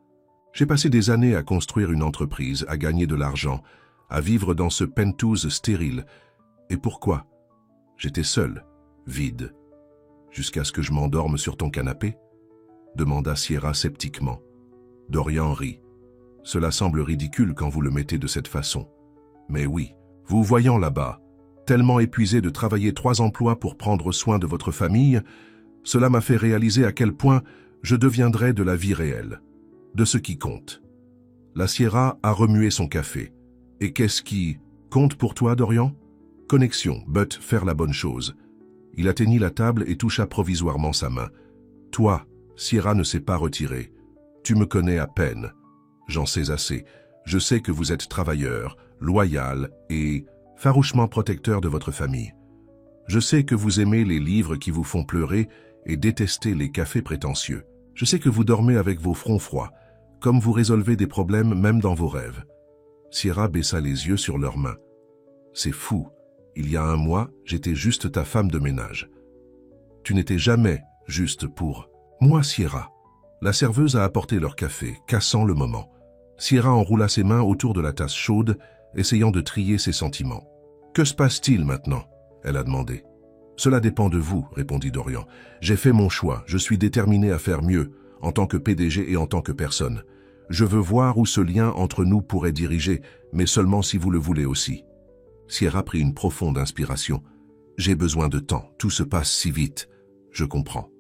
S1: J'ai passé des années à construire une entreprise, à gagner de l'argent, à vivre dans ce penthouse stérile. Et pourquoi? J'étais seul, vide. Jusqu'à ce que je m'endorme sur ton canapé? Demanda Sierra sceptiquement. Dorian rit. Cela semble ridicule quand vous le mettez de cette façon. Mais oui, vous voyant là-bas, tellement épuisé de travailler 3 emplois pour prendre soin de votre famille, cela m'a fait réaliser à quel point je deviendrais de la vie réelle, de ce qui compte. La Sierra a remué son café. Et qu'est-ce qui compte pour toi, Dorian? Connexion, but faire la bonne chose. Il atteignit la table et toucha provisoirement sa main. Toi, Sierra ne s'est pas retiré. Tu me connais à peine. J'en sais assez. Je sais que vous êtes travailleur, loyal et farouchement protecteur de votre famille. Je sais que vous aimez les livres qui vous font pleurer et détestez les cafés prétentieux. Je sais que vous dormez avec vos fronts froids, comme vous résolvez des problèmes même dans vos rêves. Sierra baissa les yeux sur leurs mains. C'est fou. Il y a 1 mois, j'étais juste ta femme de ménage. Tu n'étais jamais juste pour moi, Sierra. La serveuse a apporté leur café, cassant le moment. Sierra enroula ses mains autour de la tasse chaude, essayant de trier ses sentiments. « Que se passe-t-il maintenant ?» elle a demandé. « Cela dépend de vous, » répondit Dorian. « J'ai fait mon choix, je suis déterminé à faire mieux, en tant que PDG et en tant que personne. Je veux voir où ce lien entre nous pourrait diriger, mais seulement si vous le voulez aussi. » Sierra prit une profonde inspiration. « J'ai besoin de temps, tout se passe si vite. Je comprends. »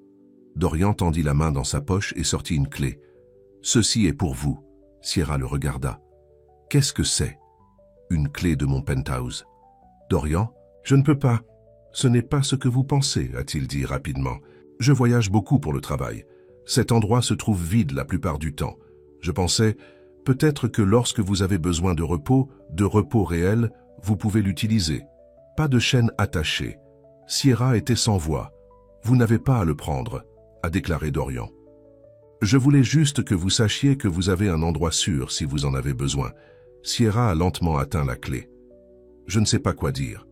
S1: Dorian tendit la main dans sa poche et sortit une clé. « Ceci est pour vous. » Sierra le regarda. « Qu'est-ce que c'est ?»« Une clé de mon penthouse. » Dorian, « Je ne peux pas. »« Ce n'est pas ce que vous pensez, a-t-il dit rapidement. Je voyage beaucoup pour le travail. Cet endroit se trouve vide la plupart du temps. Je pensais, peut-être que lorsque vous avez besoin de repos réel, vous pouvez l'utiliser. Pas de chaîne attachée. Sierra était sans voix. Vous n'avez pas à le prendre, a déclaré Dorian. Je voulais juste que vous sachiez que vous avez un endroit sûr si vous en avez besoin. Sierra a lentement atteint la clé. Je ne sais pas quoi dire.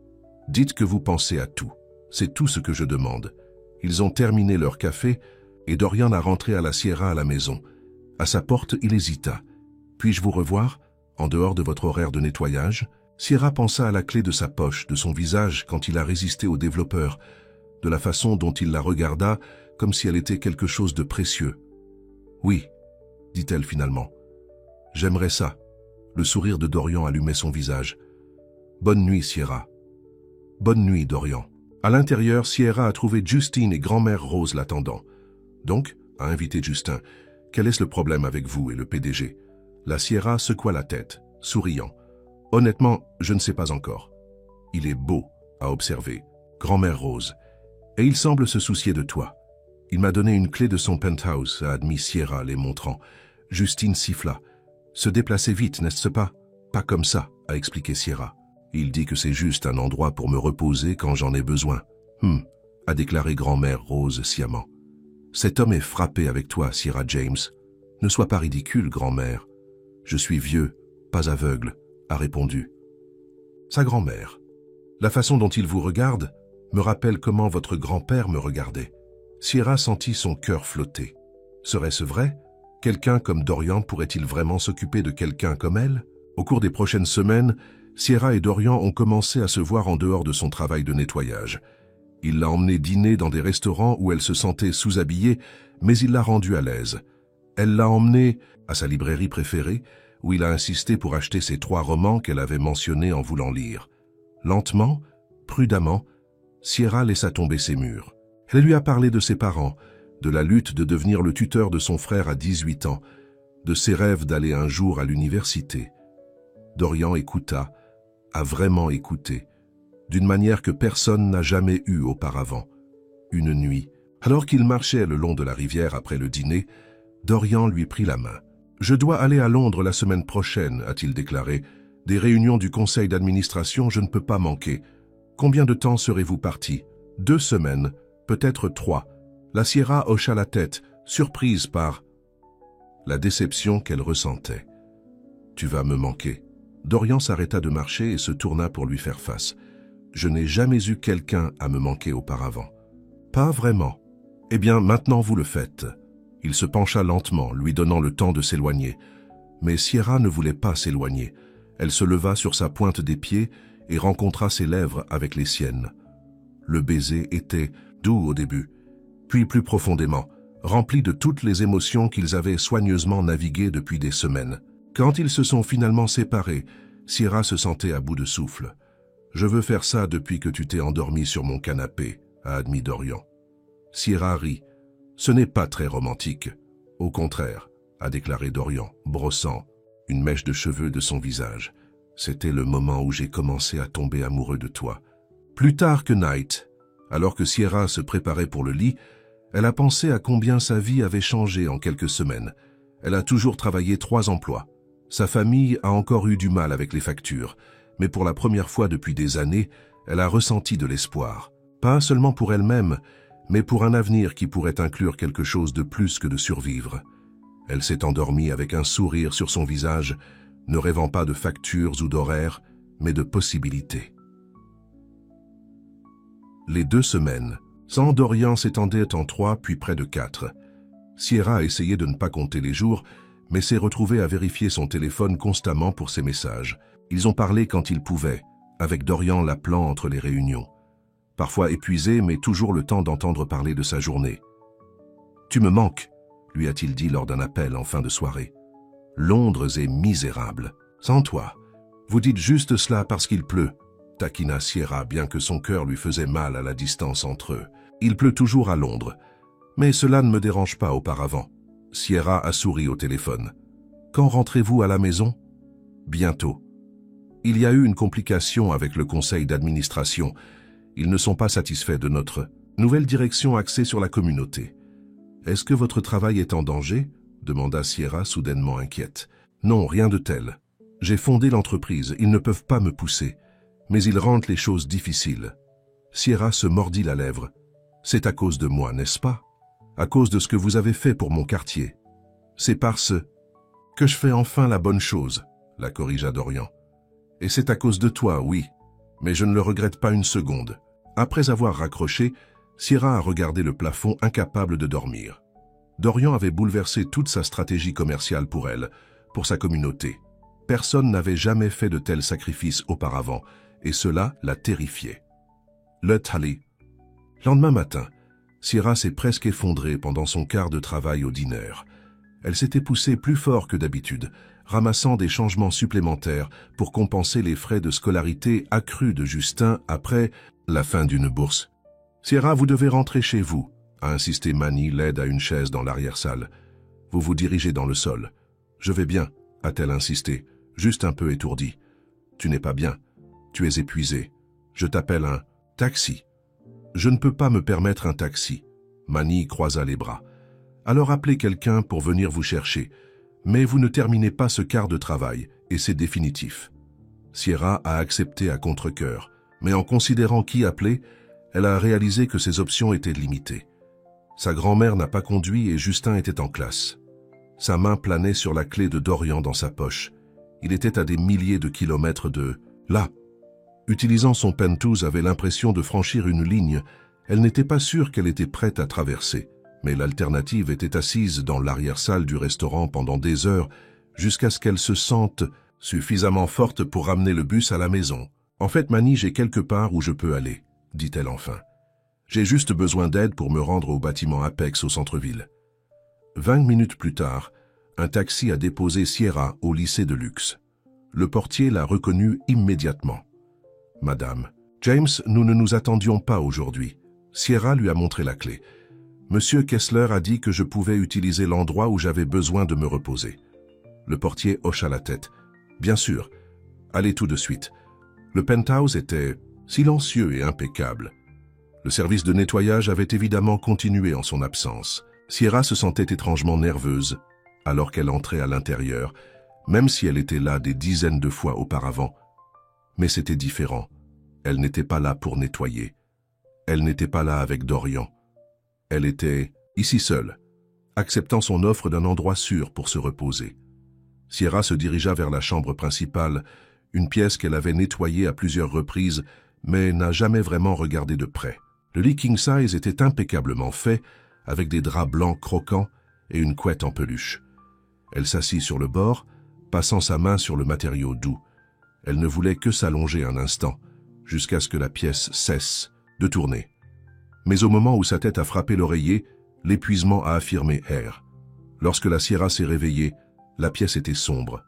S1: Dites que vous pensez à tout. C'est tout ce que je demande. Ils ont terminé leur café et Dorian a rentré à la Sierra à la maison. À sa porte, il hésita. Puis-je vous revoir, en dehors de votre horaire de nettoyage? Sierra pensa à la clé de sa poche, de son visage quand il a résisté au développeur, de la façon dont il la regarda comme si elle était quelque chose de précieux. Oui, dit-elle finalement. J'aimerais ça. Le sourire de Dorian allumait son visage. Bonne nuit, Sierra. Bonne nuit, Dorian. À l'intérieur, Sierra a trouvé Justine et grand-mère Rose l'attendant. Donc, a invité Justin, quel est le problème avec vous et le PDG? La Sierra secoua la tête, souriant. Honnêtement, je ne sais pas encore. Il est beau, a observé, grand-mère Rose, et il semble se soucier de toi. Il m'a donné une clé de son penthouse, a admis Sierra, les montrant. Justine siffla. Se déplacer vite, n'est-ce pas? Pas comme ça, a expliqué Sierra. Il dit que c'est juste un endroit pour me reposer quand j'en ai besoin. A déclaré grand-mère Rose sciemment. Cet homme est frappé avec toi, Sierra James. Ne sois pas ridicule, grand-mère. Je suis vieux, pas aveugle, a répondu. Sa grand-mère. La façon dont il vous regarde me rappelle comment votre grand-père me regardait. Sierra sentit son cœur flotter. Serait-ce vrai? Quelqu'un comme Dorian pourrait-il vraiment s'occuper de quelqu'un comme elle? Au cours des prochaines semaines, Sierra et Dorian ont commencé à se voir en dehors de son travail de nettoyage. Il l'a emmenée dîner dans des restaurants où elle se sentait sous-habillée, mais il l'a rendue à l'aise. Elle l'a emmenée à sa librairie préférée, où il a insisté pour acheter ces 3 romans qu'elle avait mentionnés en voulant lire. Lentement, prudemment, Sierra laissa tomber ses murs. Elle lui a parlé de ses parents, de la lutte de devenir le tuteur de son frère à 18 ans, de ses rêves d'aller un jour à l'université. Dorian écouta, a vraiment écouté, d'une manière que personne n'a jamais eue auparavant. Une nuit, alors qu'il marchait le long de la rivière après le dîner, Dorian lui prit la main. « Je dois aller à Londres la semaine prochaine, a-t-il déclaré. Des réunions du conseil d'administration, je ne peux pas manquer. Combien de temps serez-vous parti? 2 semaines, peut-être 3. La Sierra hocha la tête, surprise par la déception qu'elle ressentait. « Tu vas me manquer. » Dorian s'arrêta de marcher et se tourna pour lui faire face. « Je n'ai jamais eu quelqu'un à me manquer auparavant. »« Pas vraiment. Eh bien, maintenant vous le faites. » Il se pencha lentement, lui donnant le temps de s'éloigner. Mais Sierra ne voulait pas s'éloigner. Elle se leva sur sa pointe des pieds et rencontra ses lèvres avec les siennes. Le baiser était doux au début, puis plus profondément, rempli de toutes les émotions qu'ils avaient soigneusement naviguées depuis des semaines. Quand ils se sont finalement séparés, Sierra se sentait à bout de souffle. « Je veux faire ça depuis que tu t'es endormi sur mon canapé », a admis Dorian. Sierra rit. « Ce n'est pas très romantique. Au contraire, » a déclaré Dorian, brossant une mèche de cheveux de son visage. « C'était le moment où j'ai commencé à tomber amoureux de toi. » Plus tard que Night, alors que Sierra se préparait pour le lit, elle a pensé à combien sa vie avait changé en quelques semaines. Elle a toujours travaillé 3 emplois. Sa famille a encore eu du mal avec les factures, mais pour la première fois depuis des années, elle a ressenti de l'espoir. Pas seulement pour elle-même, mais pour un avenir qui pourrait inclure quelque chose de plus que de survivre. Elle s'est endormie avec un sourire sur son visage, ne rêvant pas de factures ou d'horaires, mais de possibilités. Les 2 semaines, sans Dorian s'étendaient en 3 puis près de 4. Sierra a essayé de ne pas compter les jours, mais s'est retrouvée à vérifier son téléphone constamment pour ses messages. Ils ont parlé quand ils pouvaient, avec Dorian l'appelant entre les réunions. Parfois épuisé, mais toujours le temps d'entendre parler de sa journée. « Tu me manques », lui a-t-il dit lors d'un appel en fin de soirée. « Londres est misérable. Sans toi. Vous dites juste cela parce qu'il pleut », taquina Sierra, bien que son cœur lui faisait mal à la distance entre eux. « Il pleut toujours à Londres. Mais cela ne me dérange pas auparavant. » Sierra a souri au téléphone. « Quand rentrez-vous à la maison ?»« Bientôt. Il y a eu une complication avec le conseil d'administration. Ils ne sont pas satisfaits de notre nouvelle direction axée sur la communauté. »« Est-ce que votre travail est en danger ?» demanda Sierra soudainement inquiète. « Non, rien de tel. J'ai fondé l'entreprise, ils ne peuvent pas me pousser. Mais ils rendent les choses difficiles. » Sierra se mordit la lèvre. « C'est à cause de moi, n'est-ce pas? À cause de ce que vous avez fait pour mon quartier. C'est parce que je fais enfin la bonne chose, » la corrigea Dorian. « Et c'est à cause de toi, oui. Mais je ne le regrette pas une seconde. » Après avoir raccroché, Sierra a regardé le plafond, incapable de dormir. Dorian avait bouleversé toute sa stratégie commerciale pour elle, pour sa communauté. Personne n'avait jamais fait de tels sacrifices auparavant, et cela la terrifiait. Le Tali. Lendemain matin, Sierra s'est presque effondrée pendant son quart de travail au dîner. Elle s'était poussée plus fort que d'habitude, ramassant des changements supplémentaires pour compenser les frais de scolarité accrus de Justin après la fin d'une bourse. « Sierra, vous devez rentrer chez vous », a insisté Manny, l'aide à une chaise dans l'arrière-salle. « Vous vous dirigez dans le sol. »« Je vais bien », a-t-elle insisté, juste un peu étourdie. « Tu n'es pas bien. Tu es épuisé. Je t'appelle un taxi. »« Je ne peux pas me permettre un taxi. » Manny croisa les bras. « Alors appelez quelqu'un pour venir vous chercher. Mais vous ne terminez pas ce quart de travail, et c'est définitif. » Sierra a accepté à contre-cœur, mais en considérant qui appeler, Elle a réalisé que ses options étaient limitées. Sa grand-mère n'a pas conduit et Justin était en classe. Sa main planait sur la clé de Dorian dans sa poche. Il était à des milliers de kilomètres de là. Utilisant son Pentouse avait l'impression de franchir une ligne. Elle n'était pas sûre qu'elle était prête à traverser. Mais l'alternative était assise dans l'arrière-salle du restaurant pendant des heures, jusqu'à ce qu'elle se sente suffisamment forte pour ramener le bus à la maison. « En fait, Manny, j'ai quelque part où je peux aller, » dit-elle enfin. « J'ai juste besoin d'aide pour me rendre au bâtiment Apex au centre-ville. » 20 minutes plus tard, un taxi a déposé Sierra au lycée de luxe. Le portier l'a reconnue immédiatement. « Madame, James, nous ne nous attendions pas aujourd'hui. » Sierra lui a montré la clé. « Monsieur Kessler a dit que je pouvais utiliser l'endroit où j'avais besoin de me reposer. » Le portier hocha la tête. « Bien sûr. Allez tout de suite. » Le penthouse était silencieux et impeccable. Le service de nettoyage avait évidemment continué en son absence. Sierra se sentait étrangement nerveuse alors qu'elle entrait à l'intérieur, même si elle était là des dizaines de fois auparavant. Mais c'était différent. Elle n'était pas là pour nettoyer. Elle n'était pas là avec Dorian. Elle était ici seule, acceptant son offre d'un endroit sûr pour se reposer. Sierra se dirigea vers la chambre principale, une pièce qu'elle avait nettoyée à plusieurs reprises, mais n'a jamais vraiment regardé de près. Le lit king size était impeccablement fait, avec des draps blancs croquants et une couette en peluche. Elle s'assit sur le bord, passant sa main sur le matériau doux. Elle ne voulait que s'allonger un instant, jusqu'à ce que la pièce cesse de tourner. Mais au moment où sa tête a frappé l'oreiller, l'épuisement a affirmé R. Lorsque la Sierra s'est réveillée, la pièce était sombre.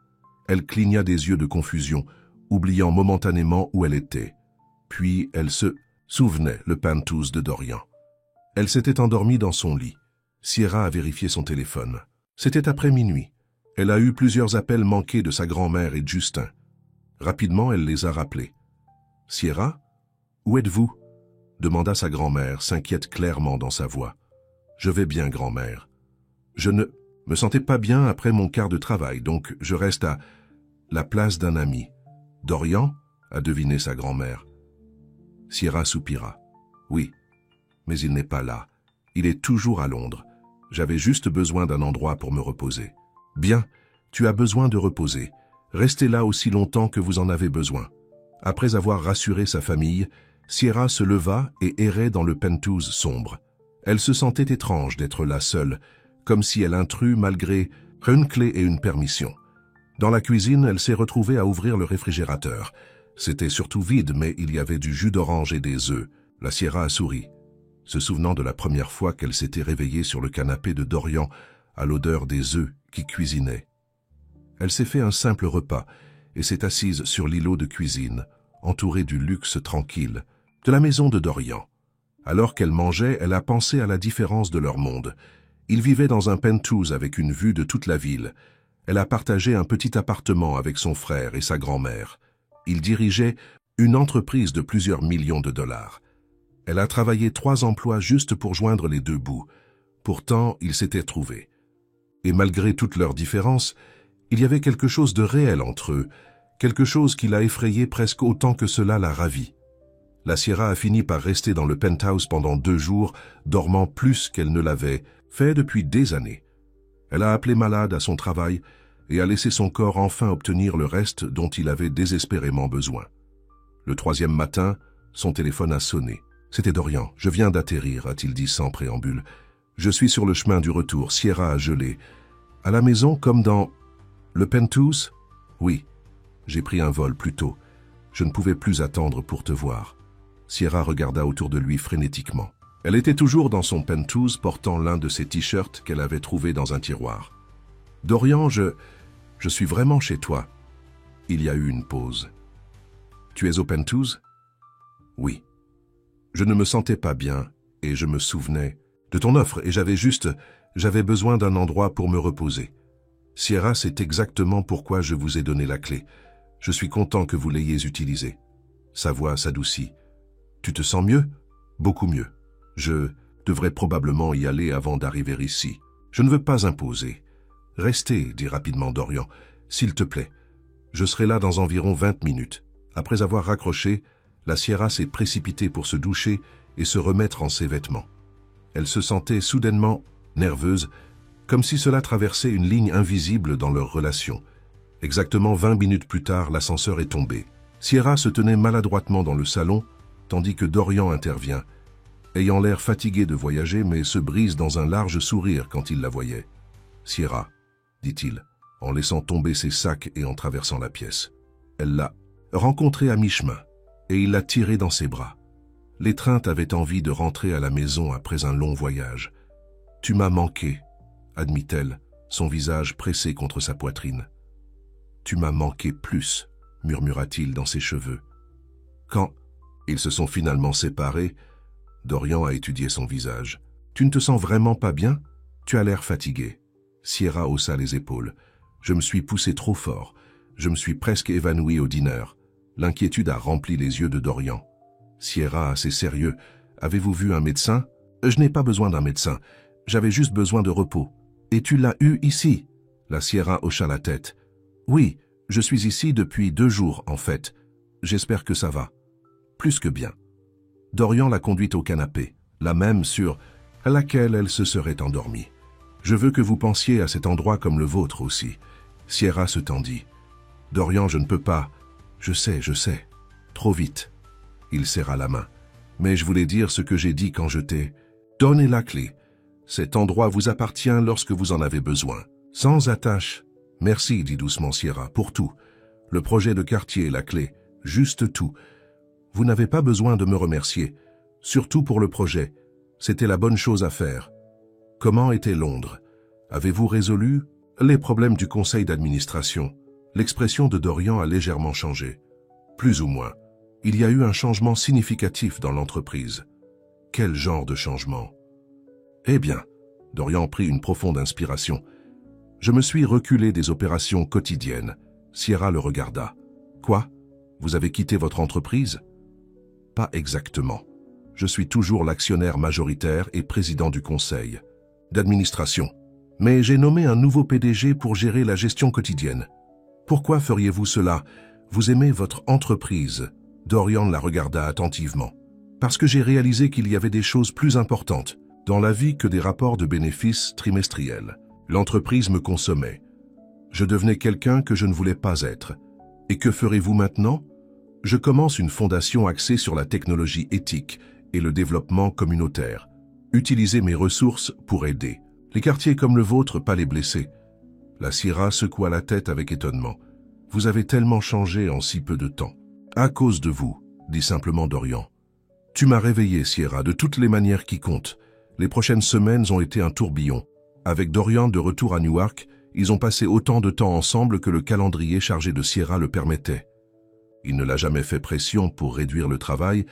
S1: Elle cligna des yeux de confusion, oubliant momentanément où elle était. Puis elle se souvenait le Pentouse de Dorian. Elle s'était endormie dans son lit. Sierra a vérifié son téléphone. C'était après minuit. Elle a eu plusieurs appels manqués de sa grand-mère et de Justin. Rapidement, elle les a rappelés. « Sierra, où êtes-vous » demanda sa grand-mère, s'inquiète clairement dans sa voix. « Je vais bien, grand-mère. Je ne me sentais pas bien après mon quart de travail, donc je reste à la place d'un ami. »« Dorian » a deviné sa grand-mère. Sierra soupira. « Oui, mais il n'est pas là. Il est toujours à Londres. J'avais juste besoin d'un endroit pour me reposer. »« Bien, tu as besoin de reposer. Restez là aussi longtemps que vous en avez besoin. » Après avoir rassuré sa famille, Sierra se leva et errait dans le Pentouse sombre. Elle se sentait étrange d'être là seule, comme si elle intrut malgré une clé et une permission. Dans la cuisine, elle s'est retrouvée à ouvrir le réfrigérateur. C'était surtout vide, mais il y avait du jus d'orange et des œufs. La Sierra a souri, se souvenant de la première fois qu'elle s'était réveillée sur le canapé de Dorian à l'odeur des œufs qui cuisinaient. Elle s'est fait un simple repas et s'est assise sur l'îlot de cuisine, entourée du luxe tranquille de la maison de Dorian. Alors qu'elle mangeait, elle a pensé à la différence de leur monde. Ils vivaient dans un penthouse avec une vue de toute la ville. Elle a partagé un petit appartement avec son frère et sa grand-mère. Ils dirigeaient une entreprise de plusieurs millions de dollars. Elle a travaillé 3 emplois juste pour joindre les deux bouts. Pourtant, ils s'étaient trouvés. Et malgré toutes leurs différences, il y avait quelque chose de réel entre eux, quelque chose qui l'a effrayée presque autant que cela l'a ravie. La Sierra a fini par rester dans le penthouse pendant 2 jours, dormant plus qu'elle ne l'avait fait depuis des années. Elle a appelé malade à son travail et a laissé son corps enfin obtenir le reste dont il avait désespérément besoin. Le 3e matin, son téléphone a sonné. « C'était Dorian, je viens d'atterrir », a-t-il dit sans préambule. « Je suis sur le chemin du retour, Sierra a gelé. À la maison comme dans le penthouse ? Oui, j'ai pris un vol plus tôt. Je ne pouvais plus attendre pour te voir. » Sierra regarda autour de lui frénétiquement. Elle était toujours dans son penthouse, portant l'un de ses t-shirts qu'elle avait trouvé dans un tiroir. « Dorian, je suis vraiment chez toi. » Il y a eu une pause. « Tu es au penthouse ? » Oui. Je ne me sentais pas bien et je me souvenais de ton offre et j'avais besoin d'un endroit pour me reposer. Sierra, c'est exactement pourquoi je vous ai donné la clé. Je suis content que vous l'ayez utilisée. Sa voix s'adoucit. Tu te sens mieux ? Beaucoup mieux. Je devrais probablement y aller avant d'arriver ici. Je ne veux pas imposer. Restez, dit rapidement Dorian. S'il te plaît. Je serai là dans environ 20 minutes. Après avoir raccroché, la Sierra s'est précipitée pour se doucher et se remettre en ses vêtements. Elle se sentait soudainement nerveuse, comme si cela traversait une ligne invisible dans leur relation. Exactement 20 minutes plus tard, l'ascenseur est tombé. Sierra se tenait maladroitement dans le salon, tandis que Dorian intervient, ayant l'air fatigué de voyager, mais se brise dans un large sourire quand il la voyait. « Sierra », dit-il, en laissant tomber ses sacs et en traversant la pièce. Elle l'a rencontré à mi-chemin, et il l'a tirée dans ses bras. L'étreinte avait envie de rentrer à la maison après un long voyage. « Tu m'as manqué », admit-elle, son visage pressé contre sa poitrine. « Tu m'as manqué plus », murmura-t-il dans ses cheveux. Quand ils se sont finalement séparés, Dorian a étudié son visage. « Tu ne te sens vraiment pas bien? Tu as l'air fatigué. » Sierra haussa les épaules. « Je me suis poussé trop fort. Je me suis presque évanoui au dîner. » L'inquiétude a rempli les yeux de Dorian. Sierra, assez sérieux. « Avez-vous vu un médecin? »« Je n'ai pas besoin d'un médecin. J'avais juste besoin de repos. »« Et tu l'as eu ici ?» La Sierra hocha la tête. « Oui, je suis ici depuis 2 jours, en fait. J'espère que ça va. »« Plus que bien. » Dorian l'a conduite au canapé, la même sur laquelle elle se serait endormie. « Je veux que vous pensiez à cet endroit comme le vôtre aussi. » Sierra se tendit. « Dorian, je ne peux pas. Je sais. Trop vite. » Il serra la main. « Mais je voulais dire ce que j'ai dit quand je t'ai donné la clé. Cet endroit vous appartient lorsque vous en avez besoin. Sans attache. »« Merci, dit doucement Sierra, pour tout. Le projet de quartier, la clé, juste tout. Vous n'avez pas besoin de me remercier. Surtout pour le projet. C'était la bonne chose à faire. Comment était Londres? Avez-vous résolu les problèmes du conseil d'administration? » L'expression de Dorian a légèrement changé. Plus ou moins. Il y a eu un changement significatif dans l'entreprise. Quel genre de changement? Eh bien, Dorian prit une profonde inspiration. Je me suis reculé des opérations quotidiennes. Sierra le regarda. Quoi? Vous avez quitté votre entreprise? Pas exactement. Je suis toujours l'actionnaire majoritaire et président du conseil d'administration. Mais j'ai nommé un nouveau PDG pour gérer la gestion quotidienne. Pourquoi feriez-vous cela? Vous aimez votre entreprise. Dorian la regarda attentivement. Parce que j'ai réalisé qu'il y avait des choses plus importantes dans la vie que des rapports de bénéfices trimestriels. L'entreprise me consommait. Je devenais quelqu'un que je ne voulais pas être. Et que ferez-vous maintenant? Je commence une fondation axée sur la technologie éthique et le développement communautaire. Utilisez mes ressources pour aider. Les quartiers comme le vôtre, pas les blessés. La Sierra secoua la tête avec étonnement. Vous avez tellement changé en si peu de temps. À cause de vous, dit simplement Dorian. Tu m'as réveillé, Sierra, de toutes les manières qui comptent. Les prochaines semaines ont été un tourbillon. Avec Dorian de retour à Newark, ils ont passé autant de temps ensemble que le calendrier chargé de Sierra le permettait. Il ne l'a jamais fait pression pour réduire le travail,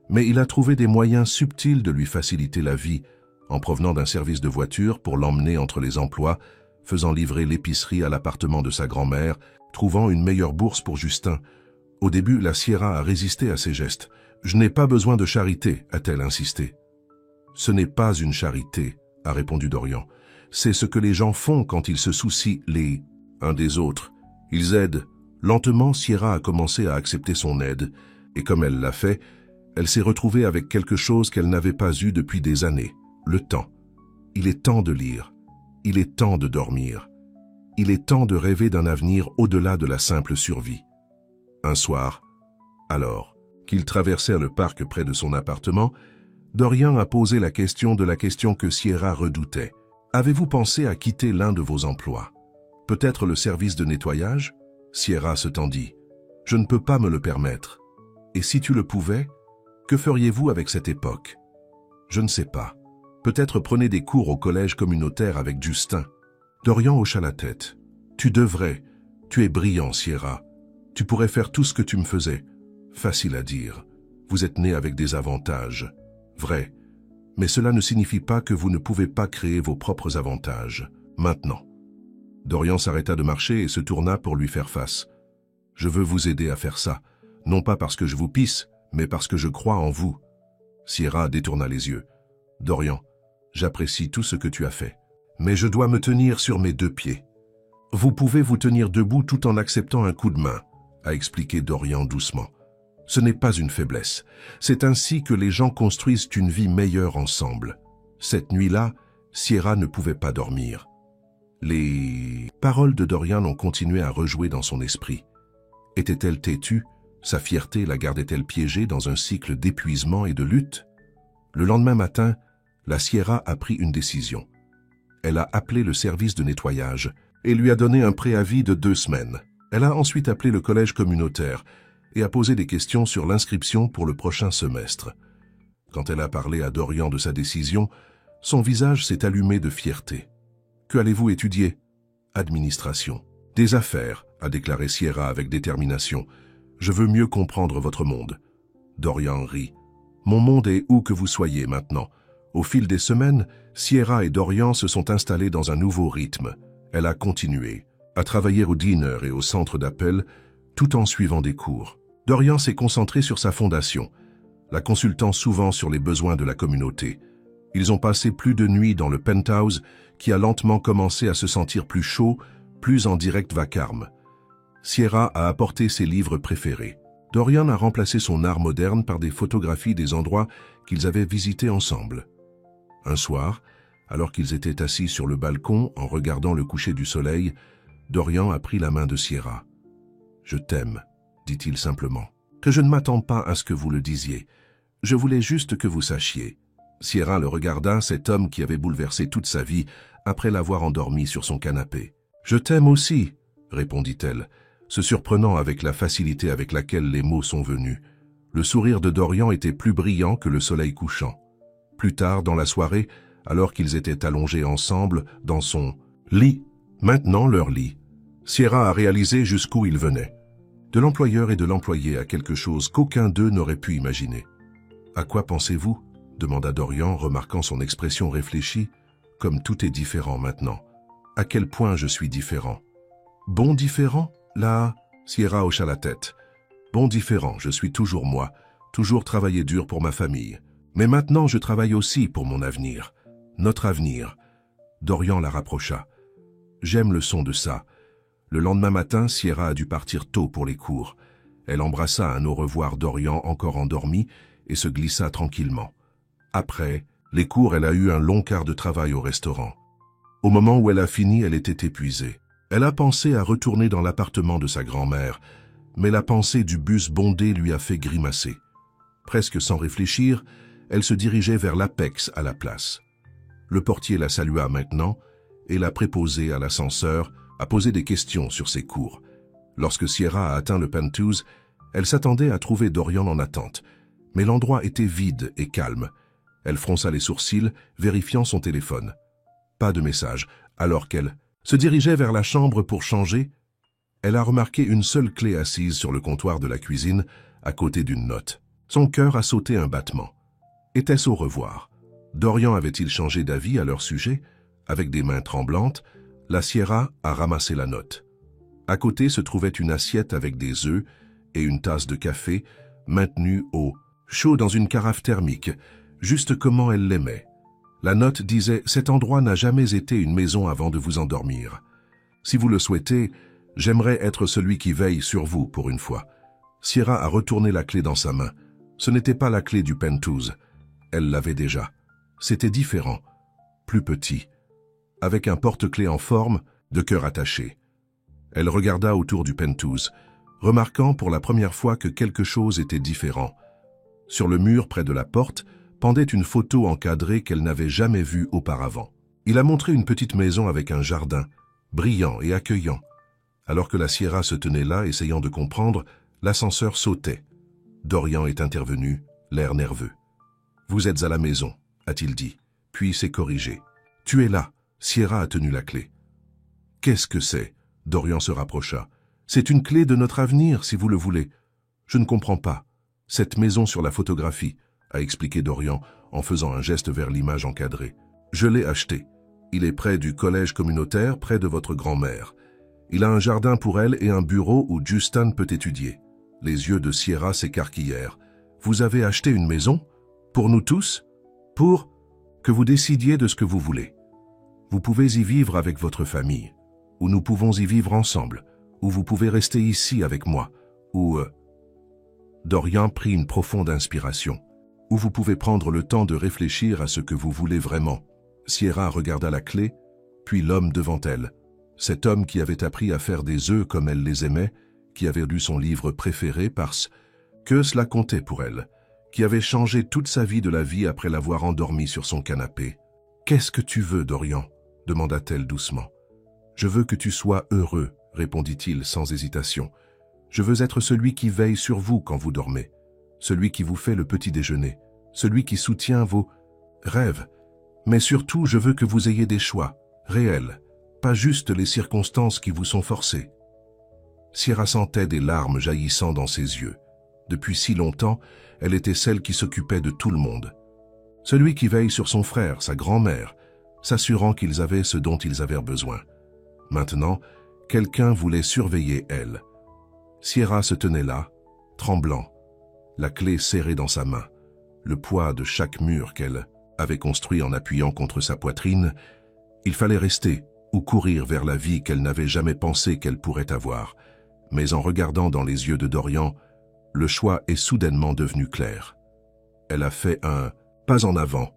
S1: mais il a trouvé des moyens subtils de lui faciliter la vie, en provenant d'un service de voiture pour l'emmener entre les emplois, faisant livrer l'épicerie à l'appartement de sa grand-mère, trouvant une meilleure bourse pour Justin. Au début, la Sierra a résisté à ces gestes. « Je n'ai pas besoin de charité », a-t-elle insisté. « Ce n'est pas une charité », a répondu Dorian. « C'est ce que les gens font quand ils se soucient les uns des autres. Ils aident. » Lentement, Sierra a commencé à accepter son aide, et comme elle l'a fait, elle s'est retrouvée avec quelque chose qu'elle n'avait pas eu depuis des années, le temps. Il est temps de lire. Il est temps de dormir. Il est temps de rêver d'un avenir au-delà de la simple survie. Un soir, alors qu'ils traversèrent le parc près de son appartement, Dorian a posé la question que Sierra redoutait. Avez-vous pensé à quitter l'un de vos emplois? Peut-être le service de nettoyage? Sierra se tendit. Je ne peux pas me le permettre. Et si tu le pouvais, que feriez-vous avec cette époque? Je ne sais pas. Peut-être prenez des cours au collège communautaire avec Justin. Dorian hocha la tête. Tu devrais. Tu es brillant, Sierra. Tu pourrais faire tout ce que tu me faisais. Facile à dire. Vous êtes né avec des avantages. Vrai. Mais cela ne signifie pas que vous ne pouvez pas créer vos propres avantages. Maintenant. Dorian s'arrêta de marcher et se tourna pour lui faire face. Je veux vous aider à faire ça. Non pas parce que je vous pisse, mais parce que je crois en vous. Sierra détourna les yeux. Dorian, j'apprécie tout ce que tu as fait. Mais je dois me tenir sur mes 2 pieds. Vous pouvez vous tenir debout tout en acceptant un coup de main, a expliqué Dorian doucement. Ce n'est pas une faiblesse. C'est ainsi que les gens construisent une vie meilleure ensemble. Cette nuit-là, Sierra ne pouvait pas dormir. Les paroles de Dorian ont continué à rejouer dans son esprit. Était-elle têtue? Sa fierté la gardait-elle piégée dans un cycle d'épuisement et de lutte? Le lendemain matin, la Sierra a pris une décision. Elle a appelé le service de nettoyage et lui a donné un préavis de 2 semaines. Elle a ensuite appelé le collège communautaire et a posé des questions sur l'inscription pour le prochain semestre. Quand elle a parlé à Dorian de sa décision, son visage s'est allumé de fierté. « Que allez-vous étudier ?»« Administration. »« Des affaires », a déclaré Sierra avec détermination. « Je veux mieux comprendre votre monde. » Dorian rit. « Mon monde est où que vous soyez maintenant. » Au fil des semaines, Sierra et Dorian se sont installés dans un nouveau rythme. Elle a continué à travailler au dîner et au centre d'appel, tout en suivant des cours. Dorian s'est concentré sur sa fondation, la consultant souvent sur les besoins de la communauté. Ils ont passé plus de nuits dans le penthouse qui a lentement commencé à se sentir plus chaud, plus en direct vacarme. Sierra a apporté ses livres préférés. Dorian a remplacé son art moderne par des photographies des endroits qu'ils avaient visités ensemble. Un soir, alors qu'ils étaient assis sur le balcon en regardant le coucher du soleil, Dorian a pris la main de Sierra. « Je t'aime », dit-il simplement. « Que je ne m'attends pas à ce que vous le disiez. Je voulais juste que vous sachiez. » Sierra le regarda, cet homme qui avait bouleversé toute sa vie après l'avoir endormi sur son canapé. « Je t'aime aussi », répondit-elle, se surprenant avec la facilité avec laquelle les mots sont venus. Le sourire de Dorian était plus brillant que le soleil couchant. Plus tard dans la soirée, alors qu'ils étaient allongés ensemble dans son lit, maintenant leur lit, Sierra a réalisé jusqu'où il venait. De l'employeur et de l'employé à quelque chose qu'aucun d'eux n'aurait pu imaginer. « À quoi pensez-vous » demanda Dorian, remarquant son expression réfléchie. « Comme tout est différent maintenant. À quel point je suis différent ?»« Bon différent ?» Là, Sierra hocha la tête. « Bon différent, je suis toujours moi, toujours travaillé dur pour ma famille. Mais maintenant je travaille aussi pour mon avenir. Notre avenir. » Dorian la rapprocha. « J'aime le son de ça. » Le lendemain matin, Sierra a dû partir tôt pour les cours. Elle embrassa un au revoir Dorian encore endormi et se glissa tranquillement. Après les cours, elle a eu un long quart de travail au restaurant. Au moment où elle a fini, elle était épuisée. Elle a pensé à retourner dans l'appartement de sa grand-mère, mais la pensée du bus bondé lui a fait grimacer. Presque sans réfléchir, elle se dirigeait vers l'Apex à la place. Le portier la salua maintenant et la préposée à l'ascenseur a posé des questions sur ses cours. Lorsque Sierra a atteint le penthouse, elle s'attendait à trouver Dorian en attente, mais l'endroit était vide et calme. Elle fronça les sourcils, vérifiant son téléphone. Pas de message, alors qu'elle se dirigeait vers la chambre pour changer. Elle a remarqué une seule clé assise sur le comptoir de la cuisine, à côté d'une note. Son cœur a sauté un battement. Était-ce au revoir? Dorian avait-il changé d'avis à leur sujet? Avec des mains tremblantes, la Sierra a ramassé la note. À côté se trouvait une assiette avec des œufs et une tasse de café, maintenue au chaud dans une carafe thermique, juste comment elle l'aimait. La note disait « Cet endroit n'a jamais été une maison avant de vous endormir. Si vous le souhaitez, j'aimerais être celui qui veille sur vous pour une fois. » Sierra a retourné la clé dans sa main. Ce n'était pas la clé du penthouse. Elle l'avait déjà. C'était différent, plus petit, avec un porte-clés en forme de cœur attaché. Elle regarda autour du penthouse, remarquant pour la première fois que quelque chose était différent. Sur le mur près de la porte pendait une photo encadrée qu'elle n'avait jamais vue auparavant. Il a montré une petite maison avec un jardin, brillant et accueillant. Alors que la Sierra se tenait là, essayant de comprendre, l'ascenseur sautait. Dorian est intervenu, l'air nerveux. « Vous êtes à la maison », a-t-il dit, puis s'est corrigé. « Tu es là », Sierra a tenu la clé. « Qu'est-ce que c'est ?» Dorian se rapprocha. « C'est une clé de notre avenir, si vous le voulez. »« Je ne comprends pas. Cette maison sur la photographie, » a expliqué Dorian en faisant un geste vers l'image encadrée. « Je l'ai acheté. Il est près du collège communautaire, près de votre grand-mère. Il a un jardin pour elle et un bureau où Justin peut étudier. » Les yeux de Sierra s'écarquillèrent. « Vous avez acheté une maison? Pour nous tous? Pour que vous décidiez de ce que vous voulez. Vous pouvez y vivre avec votre famille, ou nous pouvons y vivre ensemble, ou vous pouvez rester ici avec moi, ou... Dorian prit une profonde inspiration. Ou vous pouvez prendre le temps de réfléchir à ce que vous voulez vraiment. Sierra regarda la clé, puis l'homme devant elle. Cet homme qui avait appris à faire des œufs comme elle les aimait, qui avait lu son livre préféré parce que cela comptait pour elle, qui avait changé toute sa vie de la vie après l'avoir endormi sur son canapé. « Qu'est-ce que tu veux, Dorian ?» demanda-t-elle doucement. « Je veux que tu sois heureux, » répondit-il sans hésitation. « Je veux être celui qui veille sur vous quand vous dormez, celui qui vous fait le petit déjeuner, celui qui soutient vos rêves. Mais surtout, je veux que vous ayez des choix, réels, pas juste les circonstances qui vous sont forcées. » Sierra sentait des larmes jaillissant dans ses yeux. Depuis si longtemps, elle était celle qui s'occupait de tout le monde. Celui qui veille sur son frère, sa grand-mère, s'assurant qu'ils avaient ce dont ils avaient besoin. Maintenant, quelqu'un voulait surveiller elle. Sierra se tenait là, tremblant, la clé serrée dans sa main, le poids de chaque mur qu'elle avait construit en appuyant contre sa poitrine. Il fallait rester ou courir vers la vie qu'elle n'avait jamais pensé qu'elle pourrait avoir. Mais en regardant dans les yeux de Dorian, le choix est soudainement devenu clair. Elle a fait un pas en avant